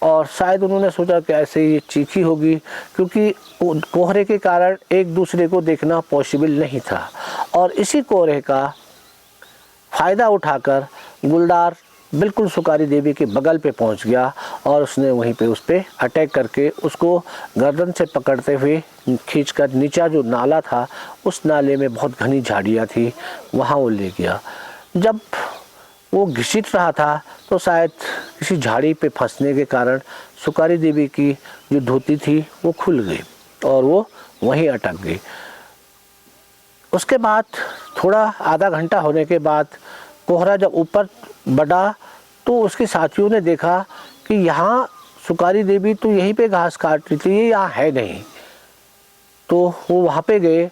और शायद उन्होंने सोचा कि ऐसे ही चीखी होगी, क्योंकि कोहरे के कारण एक दूसरे को देखना पॉसिबल नहीं था। और इसी कोहरे का फ़ायदा उठाकर गुलदार बिल्कुल सुकारी देवी के बगल पे पहुंच गया और उसने वहीं पे उस पर अटैक करके उसको गर्दन से पकड़ते हुए खींचकर नीचा जो नाला था, उस नाले में बहुत घनी झाड़ियाँ थी, वहाँ वो ले गया। जब वो घसीट रहा था तो शायद किसी झाड़ी पे फंसने के कारण सुकारी देवी की जो धोती थी वो खुल गई और वो वहीं अटक गई। उसके बाद थोड़ा आधा घंटा होने के बाद कोहरा जब ऊपर बढ़ा तो उसके साथियों ने देखा कि यहाँ सुकारी देवी तो यहीं पे घास काट रही थी, ये यहाँ है नहीं। तो वो वहाँ पे गए,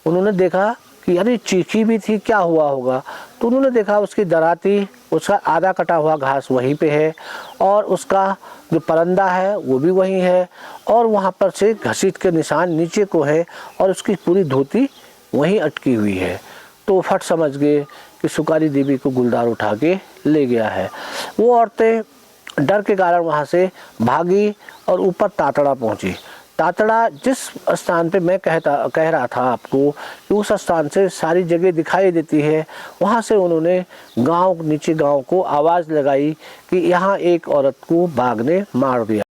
उन्होंने देखा कि अरे चीखी भी थी, क्या हुआ होगा। तो उन्होंने देखा उसकी दराती, उसका आधा कटा हुआ घास वहीं पे है और उसका जो परंदा है वो भी वहीं है और वहाँ पर से घसीट के निशान नीचे को है और उसकी पूरी धोती वहीं अटकी हुई है। तो फट समझ गए कि सुकारी देवी को गुलदार उठा के ले गया है। वो औरतें डर के कारण वहाँ से भागी और ऊपर तातड़ा पहुँची। तातड़ा जिस स्थान पे मैं कह रहा था आपको कि उस स्थान से सारी जगह दिखाई देती है, वहाँ से उन्होंने नीचे गांव को आवाज़ लगाई कि यहाँ एक औरत को बाघ ने मार दिया।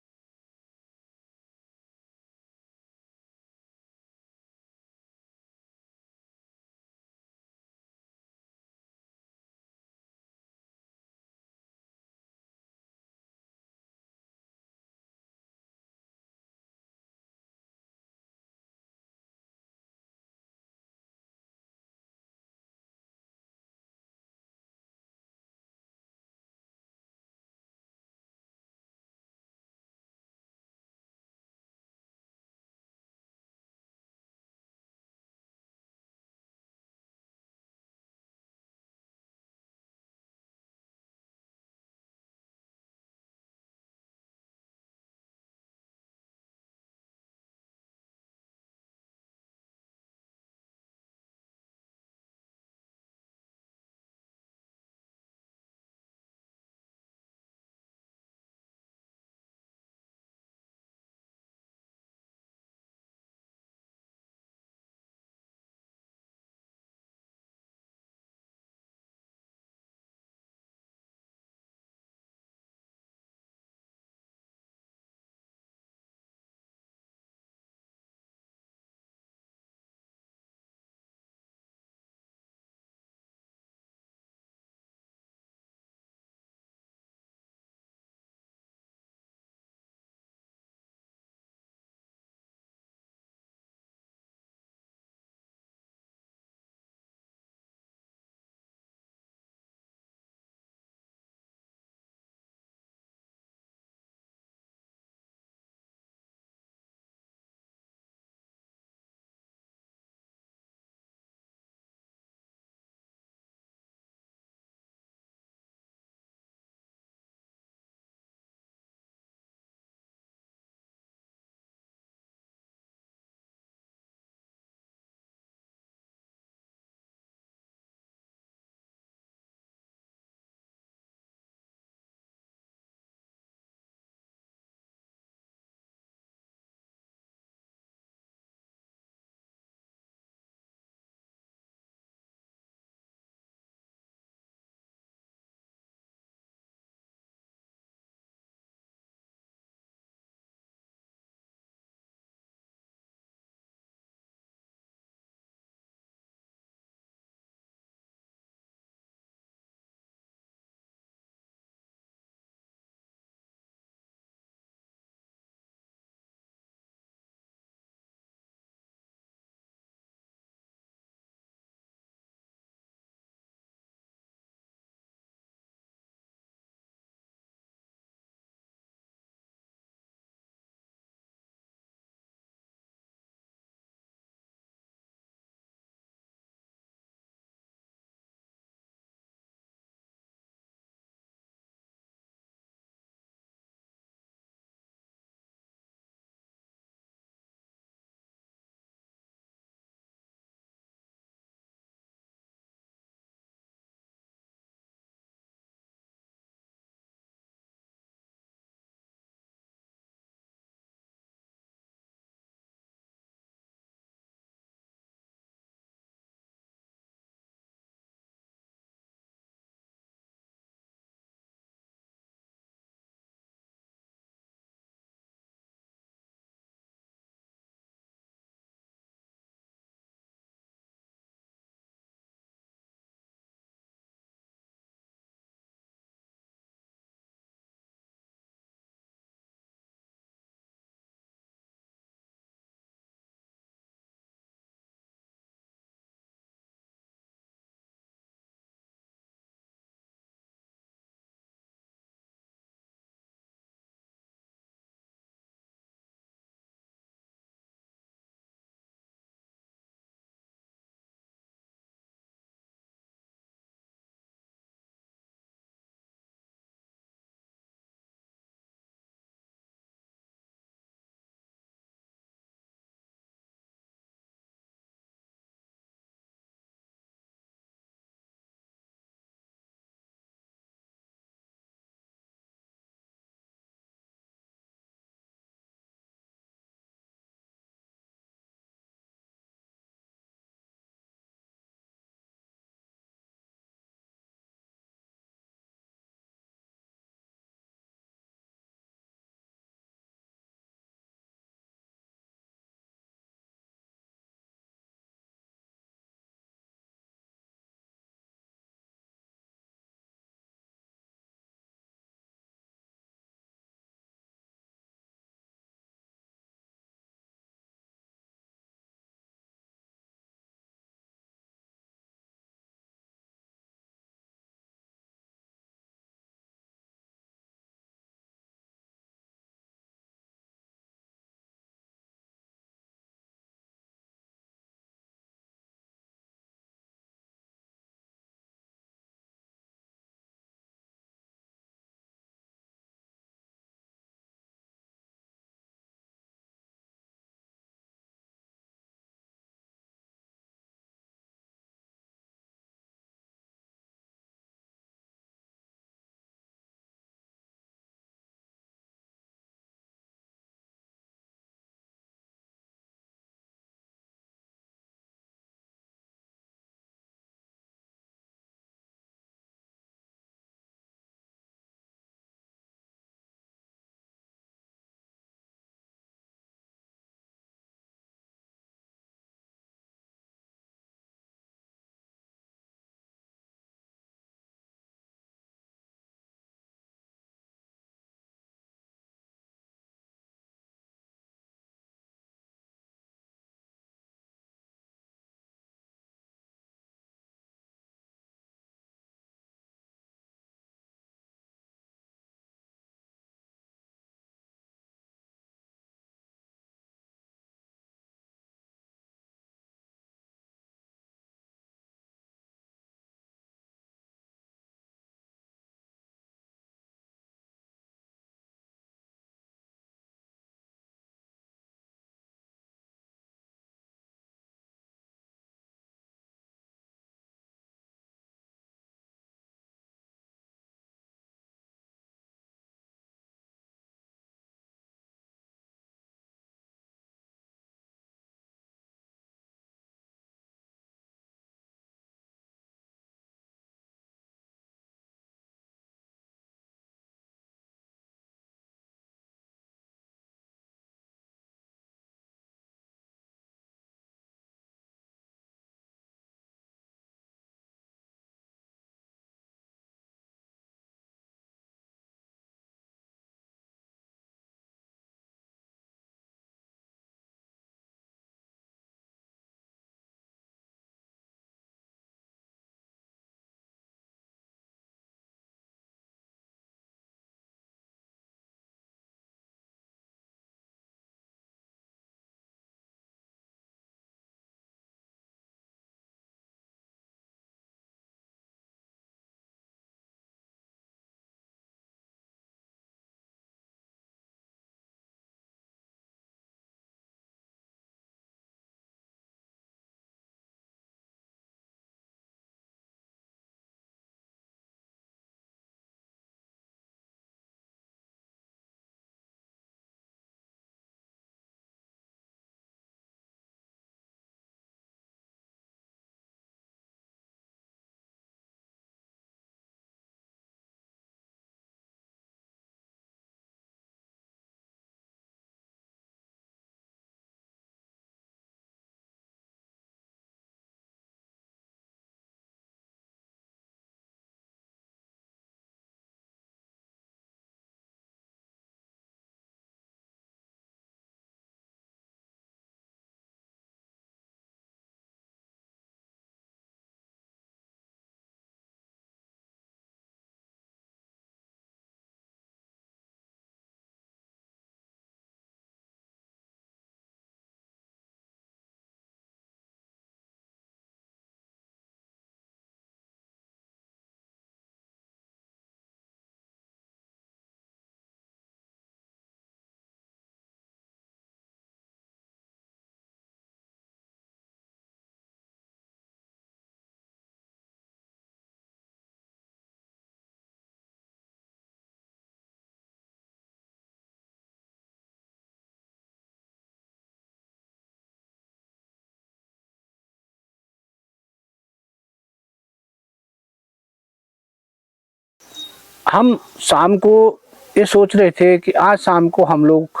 हम शाम को ये सोच रहे थे कि आज शाम को हम लोग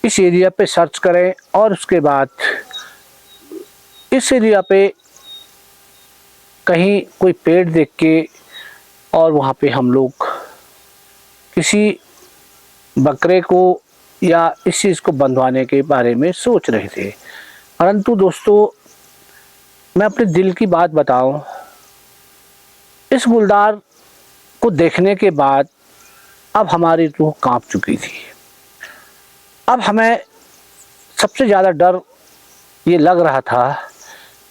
इस एरिया पे सर्च करें और उसके बाद इस एरिया पे कहीं कोई पेड़ देख के और वहाँ पे हम लोग किसी बकरे को या इस चीज़ को बंधवाने के बारे में सोच रहे थे। परंतु दोस्तों, मैं अपने दिल की बात बताऊं, इस गुलदार को देखने के बाद अब हमारी रूह कांप चुकी थी। अब हमें सबसे ज़्यादा डर ये लग रहा था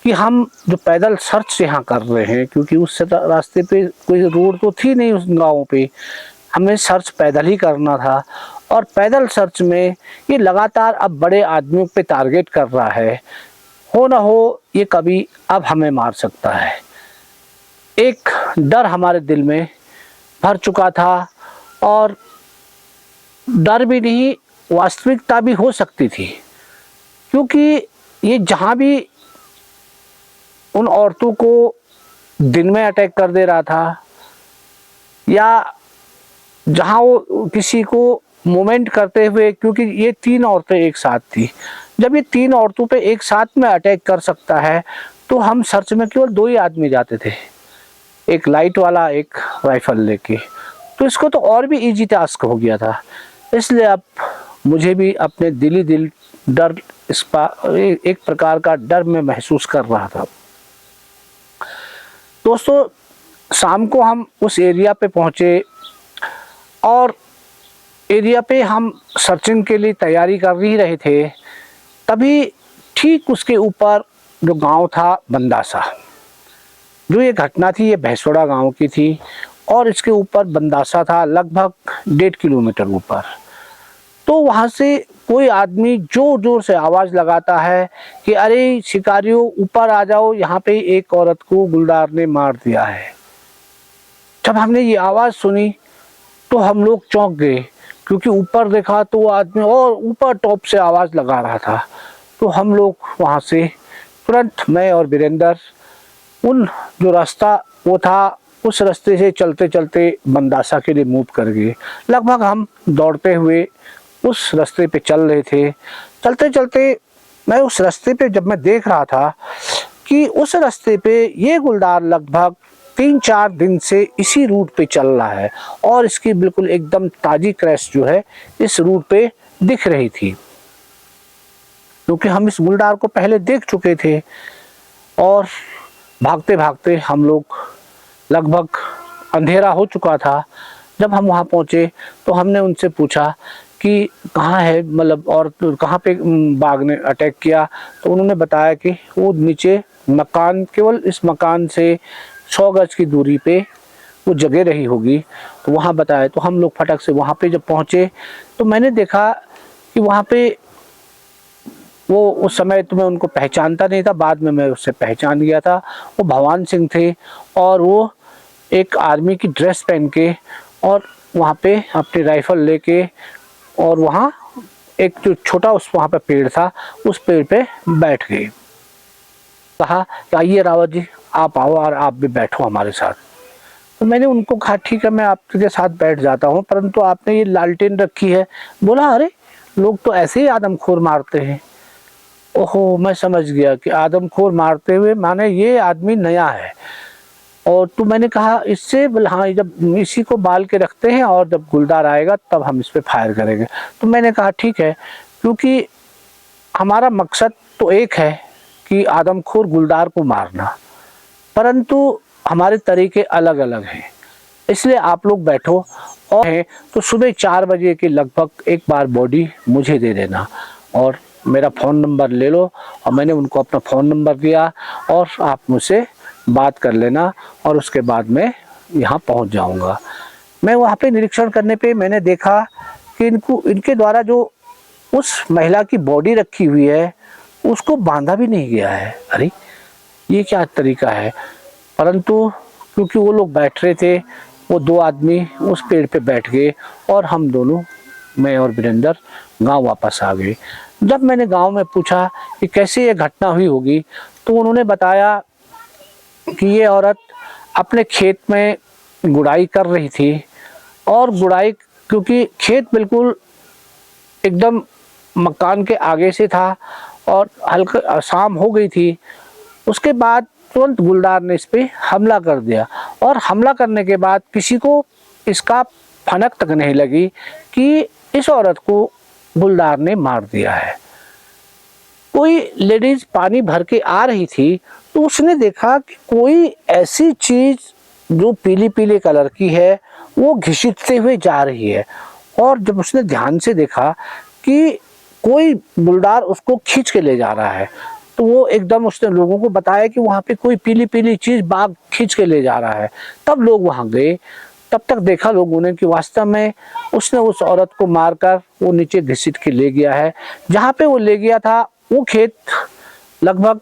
कि हम जो पैदल सर्च यहाँ कर रहे हैं, क्योंकि उस रास्ते पे कोई रोड तो थी नहीं उस गाँव पे, हमें सर्च पैदल ही करना था। और पैदल सर्च में ये लगातार अब बड़े आदमियों पे टारगेट कर रहा है, हो ना हो ये कभी अब हमें मार सकता है। एक डर हमारे दिल में भर चुका था और डर भी नहीं, वास्तविकता भी हो सकती थी, क्योंकि ये जहाँ भी उन औरतों को दिन में अटैक कर दे रहा था या जहाँ वो किसी को मूवमेंट करते हुए, क्योंकि ये 3 औरतें एक साथ थी, जब ये 3 औरतों पे एक साथ में अटैक कर सकता है तो हम सर्च में केवल 2 ही आदमी जाते थे, एक लाइट वाला, एक राइफल लेके, तो इसको तो और भी इजी टास्क हो गया था। इसलिए अब मुझे भी अपने दिल डर, एक प्रकार का डर मैं महसूस कर रहा था। दोस्तों, शाम को हम उस एरिया पे पहुँचे और एरिया पे हम सर्चिंग के लिए तैयारी कर ही रहे थे, तभी ठीक उसके ऊपर जो गांव था बंदासा, जो ये घटना थी ये भैंसवाड़ा गांव की थी और इसके ऊपर बंदासा था लगभग 1.5 किलोमीटर ऊपर। तो वहाँ से कोई आदमी जोर जोर से आवाज़ लगाता है कि अरे शिकारियों ऊपर आ जाओ, यहाँ पे एक औरत को गुलदार ने मार दिया है। जब हमने ये आवाज़ सुनी तो हम लोग चौंक गए, क्योंकि ऊपर देखा तो वो आदमी और ऊपर टॉप से आवाज़ लगा रहा था। तो हम लोग वहाँ से तुरंत, मैं और वीरेंद्र, उन जो रास्ता वो था उस रास्ते से चलते चलते बंदासा के लिए मूव कर गए। लगभग हम दौड़ते हुए उस रास्ते पे चल रहे थे। चलते चलते मैं उस रास्ते पे जब मैं देख रहा था कि उस रास्ते पे ये गुलदार लगभग 3-4 दिन से इसी रूट पे चल रहा है और इसकी बिल्कुल एकदम ताज़ी क्रैश जो है इस रूट पे दिख रही थी, क्योंकि हम इस गुलदार को पहले देख चुके थे। और भागते भागते हम लोग, लगभग अंधेरा हो चुका था, जब हम वहाँ पहुँचे तो हमने उनसे पूछा कि कहाँ है, मतलब और कहाँ पे बाघ ने अटैक किया। तो उन्होंने बताया कि वो नीचे मकान, केवल इस मकान से 100 गज की दूरी पे वो जगह रही होगी। तो वहाँ बताया, तो हम लोग फटक से वहाँ पे जब पहुँचे तो मैंने देखा कि वहाँ पे वो, उस समय तो मैं उनको पहचानता नहीं था, बाद में मैं उससे पहचान गया था। वो भगवान सिंह थे और वो एक आर्मी की ड्रेस पहन के और वहाँ पे अपनी राइफल लेके, और वहाँ एक जो छोटा उस वहाँ पे पेड़ था उस पेड़ पे बैठ गए। कहा कि आइए रावत जी, आप आओ और आप भी बैठो हमारे साथ। तो मैंने उनको कहा ठीक है, मैं आपके साथ बैठ जाता हूँ, परंतु आपने ये लालटेन रखी है। बोला अरे लोग तो ऐसे ही आदमखोर मारते हैं। ओहो, मैं समझ गया कि आदमखोर मारते हुए माने ये आदमी नया है। और तो मैंने कहा इससे, बोला हाँ, जब इसी को बाल के रखते हैं और जब गुलदार आएगा तब हम इस पे फायर करेंगे। तो मैंने कहा ठीक है, क्योंकि हमारा मकसद तो एक है कि आदमखोर गुलदार को मारना, परंतु हमारे तरीके अलग अलग हैं। इसलिए आप लोग बैठो और हैं तो सुबह 4 बजे के लगभग एक बार बॉडी मुझे दे देना और मेरा फ़ोन नंबर ले लो। और मैंने उनको अपना फ़ोन नंबर दिया और आप मुझसे बात कर लेना और उसके बाद मैं यहाँ पहुँच जाऊँगा। मैं वहाँ पे निरीक्षण करने पे मैंने देखा कि इनके द्वारा जो उस महिला की बॉडी रखी हुई है उसको बांधा भी नहीं गया है। अरे ये क्या तरीका है। परंतु क्योंकि वो लोग बैठ रहे थे, वो 2 आदमी उस पेड़ पे बैठ गए और हम दोनों, मैं और वीरेंद्र, गांव वापस आ गए। जब मैंने गांव में पूछा कि कैसे ये घटना हुई होगी, तो उन्होंने बताया कि ये औरत अपने खेत में गुड़ाई कर रही थी और गुड़ाई, क्योंकि खेत बिल्कुल एकदम मकान के आगे से था और हल्का शाम हो गई थी। उसके बाद तुरंत गुलदार ने इस पे हमला कर दिया और हमला करने के बाद किसी को इसका भनक तक नहीं लगी कि इस औरत को गुलदार ने मार दिया है। कोई लेडीज पानी भर के आ रही थी तो उसने देखा कि कोई ऐसी चीज जो पीली पीले कलर की है वो घिसटते हुए जा रही है। और जब उसने ध्यान से देखा कि कोई गुलदार उसको खींच के ले जा रहा है, तो वो एकदम उसने लोगों को बताया कि वहाँ पे कोई पीली पीली चीज बाघ खींच के ले जा रहा है। तब लोग वहाँ गए, तब तक देखा लोगों ने कि वास्तव में उसने उस औरत को मारकर वो नीचे घसीट के ले गया है। जहाँ पे वो ले गया था वो खेत लगभग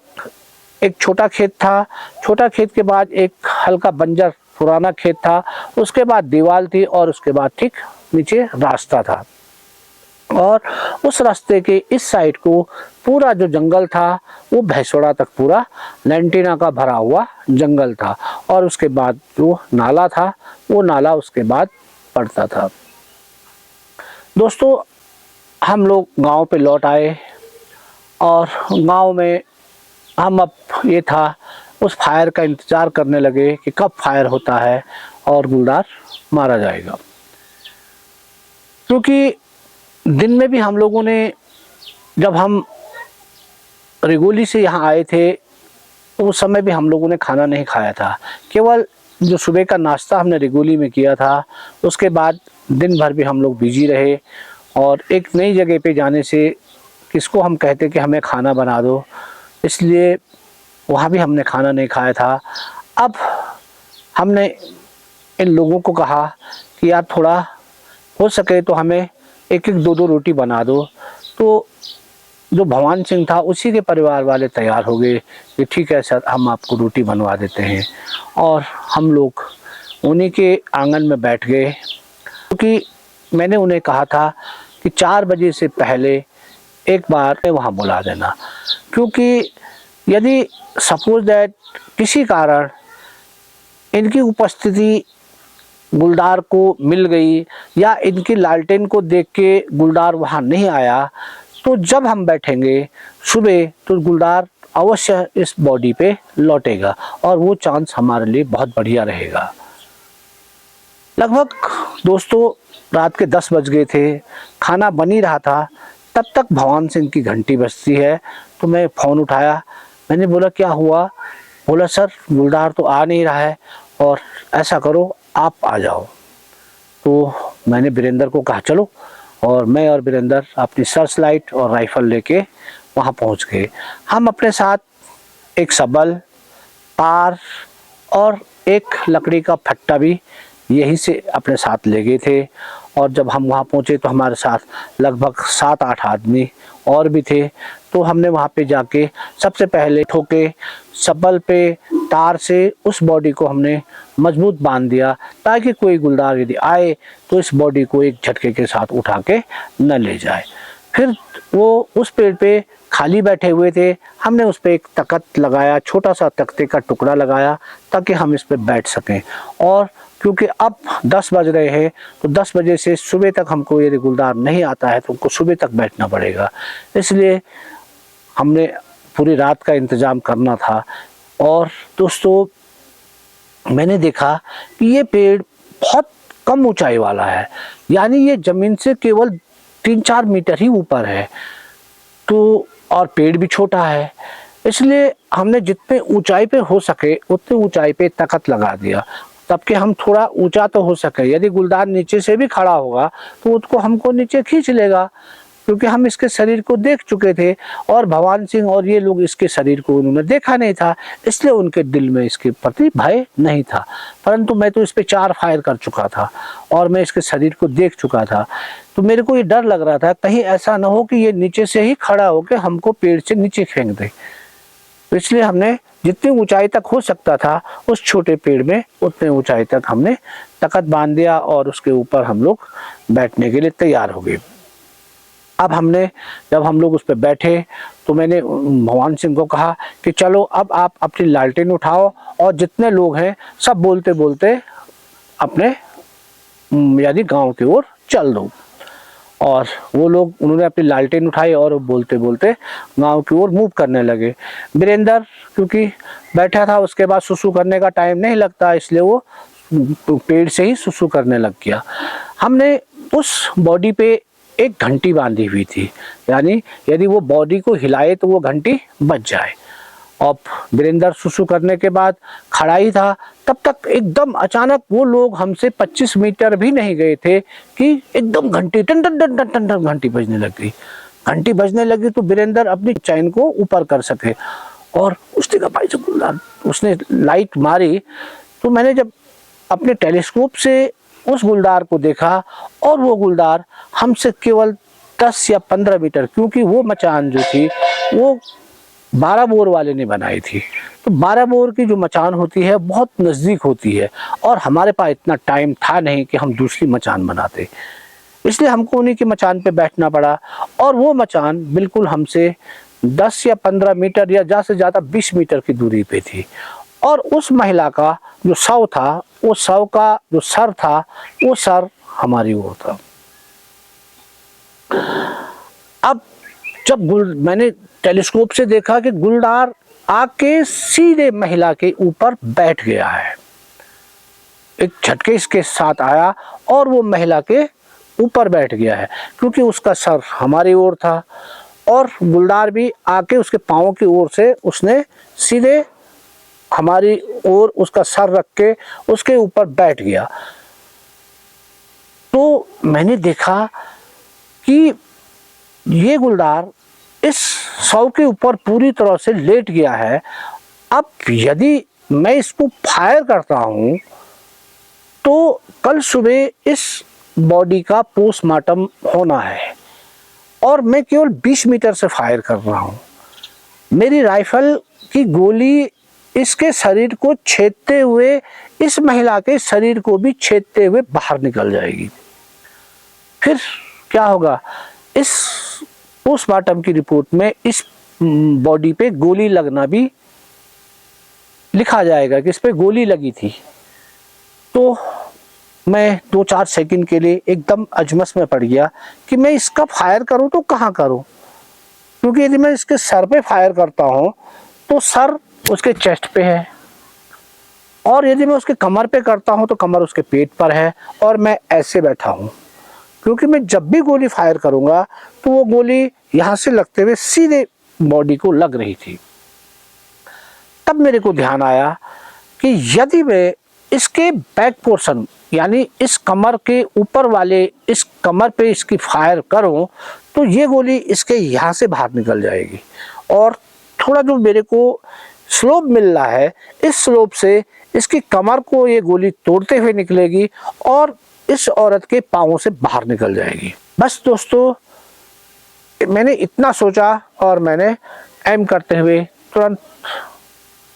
एक छोटा खेत था। छोटा खेत के बाद एक हल्का बंजर पुराना खेत था, उसके बाद दीवार थी और उसके बाद ठीक नीचे रास्ता था। और उस रास्ते के इस साइड को पूरा जो जंगल था वो भैंसवाड़ा तक पूरा लैंटीना का भरा हुआ जंगल था। और उसके बाद जो नाला था वो नाला उसके बाद पड़ता था। दोस्तों, हम लोग गांव पे लौट आए और गांव में हम अब ये था उस फायर का इंतज़ार करने लगे कि कब फायर होता है और गुलदार मारा जाएगा। क्योंकि दिन में भी हम लोगों ने, जब हम रिगोली से यहाँ आए थे तो उस समय भी हम लोगों ने खाना नहीं खाया था। केवल जो सुबह का नाश्ता हमने रिगोली में किया था, उसके बाद दिन भर भी हम लोग बिजी रहे। और एक नई जगह पे जाने से किसको हम कहते कि हमें खाना बना दो, इसलिए वहाँ भी हमने खाना नहीं खाया था। अब हमने इन लोगों को कहा कि यार थोड़ा हो सके तो हमें एक एक दो दो रोटी बना दो। तो जो भगवान सिंह था उसी के परिवार वाले तैयार हो गए कि ठीक है सर, हम आपको रोटी बनवा देते हैं। और हम लोग उन्हीं के आंगन में बैठ गए, क्योंकि मैंने उन्हें कहा था कि 4 बजे से पहले एक बार वहाँ बुला देना। क्योंकि यदि सपोज दैट किसी कारण इनकी उपस्थिति गुलदार को मिल गई या इनकी लालटेन को देख के गुलदार वहाँ नहीं आया, तो जब हम बैठेंगे सुबह तो गुलदार अवश्य इस बॉडी पे लौटेगा और वो चांस हमारे लिए बहुत बढ़िया रहेगा। लगभग दोस्तों रात के 10 बज गए थे, खाना बन ही रहा था, तब तक भगवान सिंह की घंटी बजती है। तो मैं फ़ोन उठाया, मैंने बोला क्या हुआ? बोला सर गुलदार तो आ नहीं रहा है और ऐसा करो आप आ जाओ। तो मैंने वीरेंद्र को कहा चलो, और मैं और वीरेंद्र अपनी सर्च लाइट और राइफल लेके वहाँ पहुँच गए। हम अपने साथ एक सबल, पार और एक लकड़ी का फट्टा भी यहीं से अपने साथ ले गए थे। और जब हम वहाँ पहुँचे तो हमारे साथ लगभग 7-8 आदमी और भी थे। तो हमने वहाँ पे जाके सबसे पहले ठोके सबल पे तार से उस बॉडी को हमने मजबूत बांध दिया, ताकि कोई गुलदार यदि आए तो इस बॉडी को एक झटके के साथ उठा के न ले जाए। फिर वो उस पेड़ पे खाली बैठे हुए थे, हमने उस पर एक तख्त लगाया, छोटा सा तख्ते का टुकड़ा लगाया ताकि हम इस पर बैठ सकें। और क्योंकि अब 10 बज रहे हैं तो 10 बजे से सुबह तक हमको यदि गुलदार नहीं आता है तो हमको सुबह तक बैठना पड़ेगा, इसलिए हमने पूरी रात का इंतज़ाम करना था। और दोस्तों मैंने देखा कि ये पेड़ बहुत कम ऊंचाई वाला है, यानी ये ज़मीन से केवल 3-4 मीटर ही ऊपर है। तो और पेड़ भी छोटा है, इसलिए हमने जितने ऊंचाई पे हो सके उतने ऊंचाई पे तख्त लगा दिया, तब कि हम थोड़ा ऊंचा तो हो सके। यदि गुलदार नीचे से भी खड़ा होगा तो उसको हमको नीचे खींच लेगा, क्योंकि हम इसके शरीर को देख चुके थे और भगवान सिंह और ये लोग इसके शरीर को उन्होंने देखा नहीं था, इसलिए उनके दिल में इसके प्रति भय नहीं था। परंतु मैं तो इस पे 4 फायर कर चुका था और मैं इसके शरीर को देख चुका था, तो मेरे को ये डर लग रहा था कहीं ऐसा ना हो कि ये नीचे से ही खड़ा होकर हमको पेड़ से नीचे फेंक दे। तो इसलिए हमने जितनी ऊंचाई तक हो सकता था उस छोटे पेड़ में उतने ऊंचाई तक हमने तख्त बांध दिया और उसके ऊपर हम लोग बैठने के लिए तैयार हो गए। अब जब हम लोग उस पर बैठे तो मैंने भगवान सिंह को कहा कि चलो अब आप अपनी लालटेन उठाओ और जितने लोग हैं सब बोलते बोलते अपने यानी गांव की ओर चल दो। और वो लोग, उन्होंने अपनी लालटेन उठाई और बोलते बोलते गांव की ओर मूव करने लगे। वीरेंद्र क्योंकि बैठा था, उसके बाद सुसु करने का टाइम नहीं लगता, इसलिए वो पेड़ से ही सुसु करने लग गया। हमने उस बॉडी पे एक घंटी बांधी हुई थी, यानी यदि वो बॉडी को हिलाए तो वो घंटी बज जाए। अब वीरेंद्र सुसु करने के बाद खड़ा ही था, तब तक एकदम अचानक वो लोग हमसे 25 मीटर भी नहीं गए थे कि एकदम घंटी टन टन टन टन टन घंटी बजने लग गई। घंटी बजने लगी तो वीरेंद्र अपनी चैन को ऊपर कर सके और उसने कहा भाई जो गुलदार, उसने लाइट मारी तो मैंने जब अपने टेलीस्कोप से उस गुलदार को देखा और वो गुलदार हमसे केवल 10 या 15 मीटर, क्योंकि वो मचान जो थी वो 12 बोर वाले ने बनाई थी, तो 12 बोर की जो मचान होती है बहुत नज़दीक होती है और हमारे पास इतना टाइम था नहीं कि हम दूसरी मचान बनाते, इसलिए हमको उन्हीं की मचान पे बैठना पड़ा। और वो मचान बिल्कुल हमसे 10 या 15 मीटर या ज़्यादा से ज़्यादा 20 मीटर की दूरी पे थी। और उस महिला का जो शव था, वो शव का जो सर था, वो सर हमारी ओर था। अब जब मैंने टेलीस्कोप से देखा कि गुलदार आके सीधे महिला के ऊपर बैठ गया है, एक झटके इसके साथ आया और वो महिला के ऊपर बैठ गया है, क्योंकि उसका सर हमारी ओर था और गुलदार भी आके उसके पाँव की ओर से उसने सीधे हमारी ओर उसका सर रख के उसके ऊपर बैठ गया। तो मैंने देखा कि ये गुलदार इस शव के ऊपर पूरी तरह से लेट गया है। अब यदि मैं इसको फायर करता हूं तो कल सुबह इस बॉडी का पोस्टमार्टम होना है और मैं केवल 20 मीटर से फायर कर रहा हूं। मेरी राइफल की गोली इसके शरीर को छेदते हुए इस महिला के शरीर को भी छेदते हुए बाहर निकल जाएगी। फिर क्या होगा, इस पोस्टमार्टम की रिपोर्ट में इस बॉडी पे गोली लगना भी लिखा जाएगा कि इस पे गोली लगी थी। तो मैं 2-4 सेकंड के लिए एकदम अजमस में पड़ गया कि मैं इसका फायर करूं तो कहां करूं, क्योंकि यदि मैं इसके सर पे फायर करता हूं तो सर उसके चेस्ट पे है और यदि मैं उसके कमर पे करता हूं तो कमर उसके पेट पर है और मैं ऐसे बैठा हूं, क्योंकि मैं जब भी गोली फायर करूंगा तो वो गोली यहां से लगते हुए सीधे बॉडी को लग रही थी। तब मेरे को ध्यान आया कि यदि मैं इसके बैक पोर्शन यानी इस कमर के ऊपर वाले इस कमर पे इसकी फायर करूं तो ये गोली इसके यहाँ से बाहर निकल जाएगी और थोड़ा जो मेरे को स्लोप मिल रहा है, इस स्लोप से इसकी कमर को ये गोली तोड़ते हुए निकलेगी और इस औरत के पाँवों से बाहर निकल जाएगी। बस दोस्तों, मैंने इतना सोचा और मैंने एम करते हुए तुरंत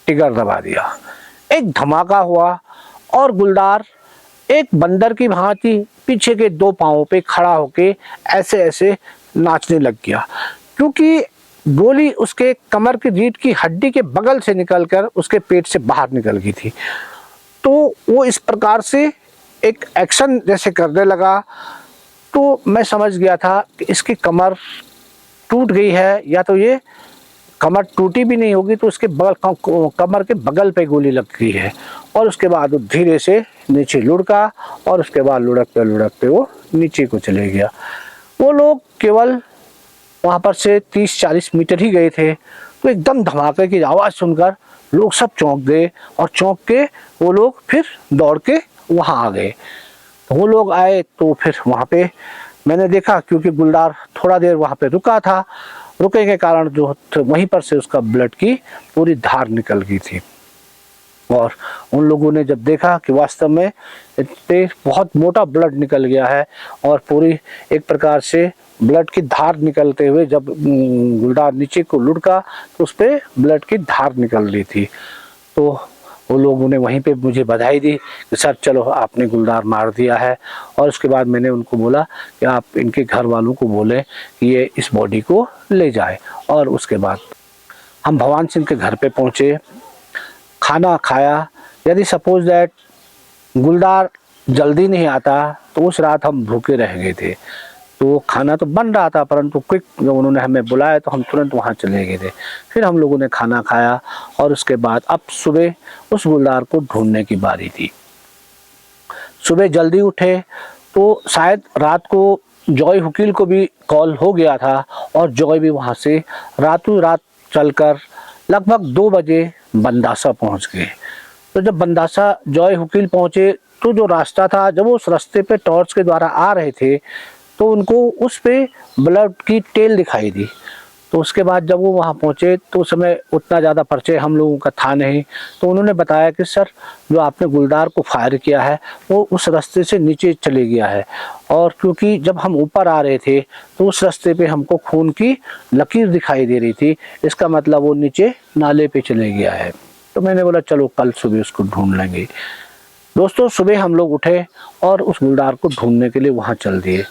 ट्रिगर दबा दिया। एक धमाका हुआ और गुलदार एक बंदर की भांति पीछे के 2 पाँवों पे खड़ा होके ऐसे ऐसे नाचने लग गया, क्योंकि गोली उसके कमर की रीढ़ की हड्डी के बगल से निकलकर उसके पेट से बाहर निकल गई थी। तो वो इस प्रकार से एक एक्शन जैसे करने लगा, तो मैं समझ गया था कि इसकी कमर टूट गई है, या तो ये कमर टूटी भी नहीं होगी तो उसके बगल कमर के बगल पे गोली लग गई है। और उसके बाद वो धीरे से नीचे लुढ़का और उसके बाद लुढ़कते वो नीचे को चले गया। वो लोग केवल वहाँ पर से 30-40 मीटर ही गए थे, तो एकदम धमाके की आवाज़ सुनकर लोग सब चौंक गए और चौंक के वो लोग फिर दौड़ के वहाँ आ गए। तो वो लोग आए तो फिर वहाँ पे मैंने देखा, क्योंकि गुलदार थोड़ा देर वहाँ पे रुका था, रुके के कारण जो वहीं पर से उसका ब्लड की पूरी धार निकल गई थी। और उन लोगों ने जब देखा कि वास्तव में इतने बहुत मोटा ब्लड निकल गया है और पूरी एक प्रकार से ब्लड की धार निकलते हुए जब गुलदार नीचे को लुढ़का तो उस पर ब्लड की धार निकल रही थी। तो वो लोगों ने वहीं पे मुझे बधाई दी कि सर चलो आपने गुलदार मार दिया है। और उसके बाद मैंने उनको बोला कि आप इनके घर वालों को बोलें कि ये इस बॉडी को ले जाए। और उसके बाद हम भगवान सिंह के घर पे पहुँचे, खाना खाया। यदि सपोज दैट गुलदार जल्दी नहीं आता तो उस रात हम भूखे रह गए थे। तो खाना तो बन रहा था, परंतु क्विक जब उन्होंने हमें बुलाया तो हम तुरंत वहाँ चले गए थे। फिर हम लोगों ने खाना खाया और उसके बाद अब सुबह उस गुलदार को ढूंढने की बारी थी। सुबह जल्दी उठे तो शायद रात को जॉय वकील को भी कॉल हो गया था और जॉय भी वहाँ से रातों रात चलकर लगभग 2 बजे बंदासा पहुँच गए। तो जब बंदासा जॉय वकील पहुँचे तो जो रास्ता था, जब वो उस रास्ते पे टॉर्च के द्वारा आ रहे थे तो उनको उस पे ब्लड की टेल दिखाई दी। तो उसके बाद जब वो वहाँ पहुँचे तो उस समय उतना ज़्यादा परिचय हम लोगों का था नहीं। तो उन्होंने बताया कि सर, जो आपने गुलदार को फायर किया है वो उस रास्ते से नीचे चले गया है, और क्योंकि जब हम ऊपर आ रहे थे तो उस रास्ते पे हमको खून की लकीर दिखाई दे रही थी, इसका मतलब वो नीचे नाले पे चले गया है। तो मैंने बोला चलो कल सुबह उसको ढूंढ लेंगे। दोस्तों, सुबह हम लोग उठे और उस गुलदार को ढूंढने के लिए वहाँ चल दिए।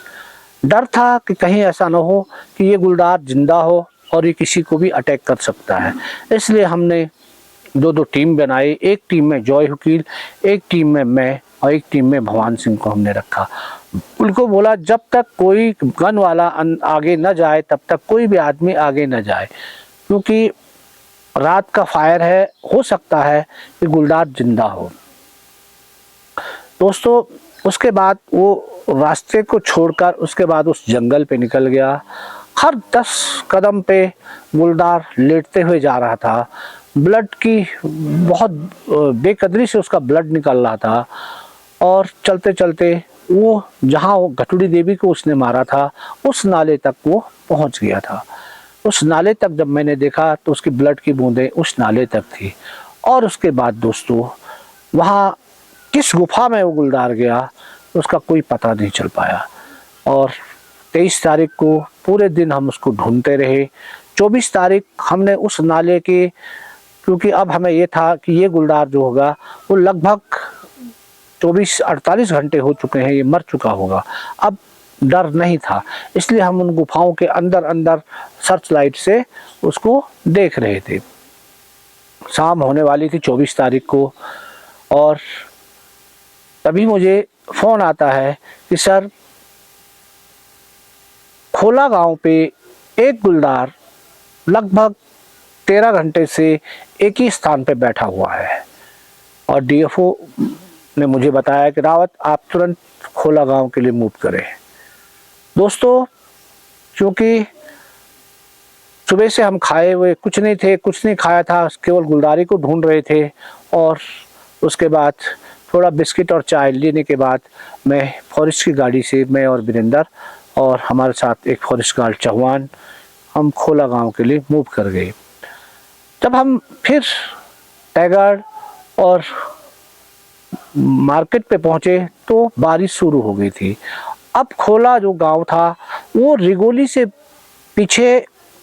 डर था कि कहीं ऐसा ना हो कि ये गुलदार जिंदा हो और ये किसी को भी अटैक कर सकता है, इसलिए हमने 2-2 टीम बनाई। एक टीम में जॉय वकील, एक टीम में मैं और एक टीम में भगवान सिंह को हमने रखा। उनको बोला जब तक कोई गन वाला आगे न जाए तब तक कोई भी आदमी आगे न जाए, क्योंकि रात का फायर है, हो सकता है कि गुलदार जिंदा हो। दोस्तों, उसके बाद वो रास्ते को छोड़कर उसके बाद उस जंगल पे निकल गया। हर 10 कदम पे गुलदार लेटते हुए जा रहा था। ब्लड की बहुत बेकदरी से उसका ब्लड निकल रहा था और चलते चलते वो जहाँ वो घटुड़ी देवी को उसने मारा था उस नाले तक वो पहुँच गया था। उस नाले तक जब मैंने देखा तो उसकी ब्लड की बूंदें उस नाले तक थी। और उसके बाद दोस्तों, वहाँ किस गुफा में वो गुलदार गया उसका कोई पता नहीं चल पाया। और 23 तारीख को पूरे दिन हम उसको ढूंढते रहे। 24 तारीख हमने उस नाले के, क्योंकि अब हमें ये था कि ये गुलदार जो होगा वो लगभग 24-48 घंटे हो चुके हैं, ये मर चुका होगा। अब डर नहीं था, इसलिए हम उन गुफाओं के अंदर अंदर सर्च लाइट से उसको देख रहे थे। शाम होने वाली थी 24 तारीख को और तभी मुझे फ़ोन आता है कि सर, खोला गांव पे एक गुलदार लगभग 13 घंटे से एक ही स्थान पे बैठा हुआ है। और डीएफओ ने मुझे बताया कि रावत, आप तुरंत खोला गांव के लिए मूव करें। दोस्तों, क्योंकि सुबह से हम खाए हुए कुछ नहीं थे, कुछ नहीं खाया था, केवल गुलदारी को ढूंढ रहे थे। और उसके बाद थोड़ा बिस्किट और चाय लेने के बाद मैं फॉरेस्ट की गाड़ी से, मैं और वीरेंद्र और हमारे साथ एक फॉरेस्ट गार्ड चौहान, हम खोला गांव के लिए मूव कर गए। जब हम फिर टैगड़ और मार्केट पे पहुंचे तो बारिश शुरू हो गई थी। अब खोला जो गांव था वो रिगोली से पीछे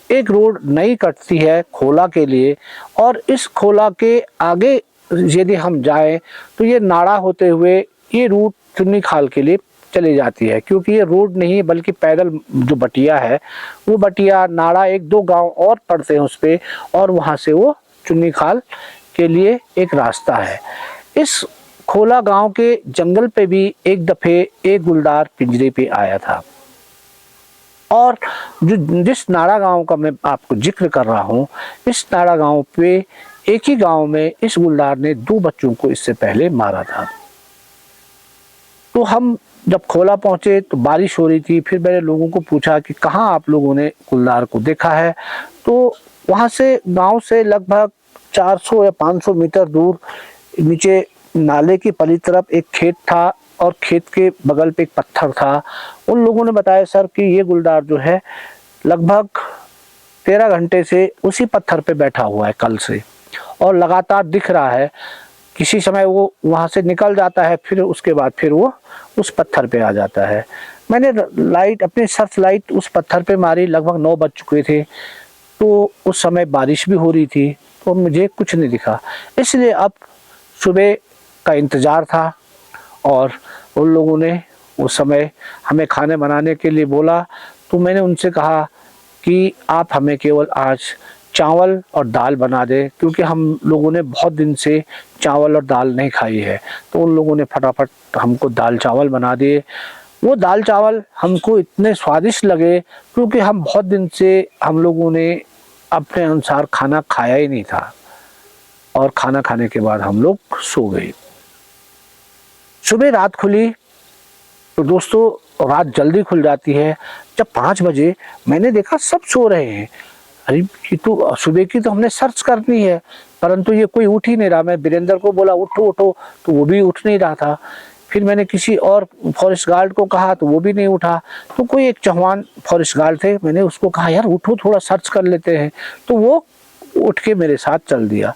एक रोड नई कटती है खोला के लिए, और इस खोला के आगे यदि हम जाएं तो ये नाड़ा होते हुए ये रूट चुन्नी खाल के लिए चली जाती है, क्योंकि ये रोड नहीं बल्कि पैदल जो बटिया है वो बटिया नाड़ा 1-2 गांव और पड़ते हैं उस पर, और वहाँ से वो चुन्नी खाल के लिए एक रास्ता है। इस खोला गांव के जंगल पे भी एक दफ़े एक गुलदार पिंजरे पे आया था। और जिस नाड़ा गांव का मैं आपको जिक्र कर रहा हूँ, इस नाड़ा गांव पे एक ही गांव में इस गुलदार ने 2 बच्चों को इससे पहले मारा था। तो हम जब खोला पहुंचे तो बारिश हो रही थी। फिर मैंने लोगों को पूछा कि कहाँ आप लोगों ने गुलदार को देखा है। तो वहाँ से गांव से लगभग 400 या 500 मीटर दूर नीचे नाले की पली तरफ एक खेत था और खेत के बगल पे एक पत्थर था। उन लोगों ने बताया सर कि ये गुलदार जो है लगभग 13 घंटे से उसी पत्थर पे बैठा हुआ है कल से, और लगातार दिख रहा है। किसी समय वो वहाँ से निकल जाता है, फिर उसके बाद फिर वो उस पत्थर पे आ जाता है। मैंने लाइट, अपनी सर्च लाइट उस पत्थर पे मारी, लगभग 9 बज चुके थे। तो उस समय बारिश भी हो रही थी तो मुझे कुछ नहीं दिखा, इसलिए अब सुबह का इंतज़ार था। और उन लोगों ने उस समय हमें खाने बनाने के लिए बोला, तो मैंने उनसे कहा कि आप हमें केवल आज चावल और दाल बना दे, क्योंकि हम लोगों ने बहुत दिन से चावल और दाल नहीं खाई है। तो उन लोगों ने फटाफट हमको दाल चावल बना दिए। वो दाल चावल हमको इतने स्वादिष्ट लगे, क्योंकि हम बहुत दिन से हम लोगों ने अपने अनुसार खाना खाया ही नहीं था। और खाना खाने के बाद हम लोग सो गए। सुबह रात खुली तो दोस्तों रात जल्दी खुल जाती है। जब 5 बजे मैंने देखा सब सो रहे हैं। अरे ये तो सुबह की तो हमने सर्च करनी है, परंतु ये कोई उठ ही नहीं रहा। मैं वीरेंद्र को बोला उठो उठो, तो वो भी उठ नहीं रहा था। फिर मैंने किसी और फॉरेस्ट गार्ड को कहा तो वो भी नहीं उठा। तो कोई एक जवान फॉरेस्ट गार्ड थे, मैंने उसको कहा यार उठो थोड़ा सर्च कर लेते हैं। तो वो उठ के मेरे साथ चल दिया।